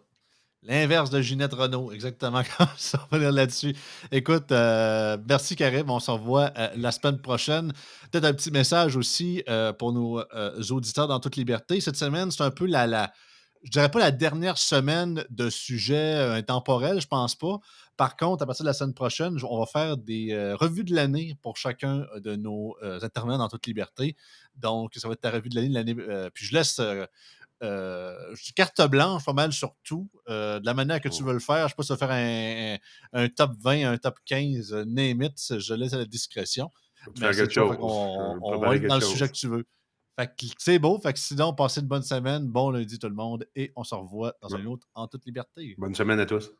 L'inverse de Ginette Renault, exactement comme ça. On va dire là-dessus. Écoute, merci Karim, on se revoit la semaine prochaine. Peut-être un petit message aussi pour nos auditeurs dans toute liberté. Cette semaine, c'est un peu je dirais pas la dernière semaine de sujets intemporels, je pense pas. Par contre, à partir de la semaine prochaine, on va faire des revues de l'année pour chacun de nos intervenants dans toute liberté. Donc, ça va être ta revue de l'année. Puis je laisse je dis carte blanche pas mal sur tout. De la manière que tu veux le faire, je sais pas si tu veux faire un top 20, un top 15, name it, je laisse à la discrétion. Faut Mais faire c'est quelque ça, fait chose. qu'on on va Préparer aller dans quelque le sujet chose. que tu veux. Fait que c'est beau, fait que sinon, passez une bonne semaine, bon lundi tout le monde, et on se revoit dans un autre En toute liberté. Bonne semaine à tous.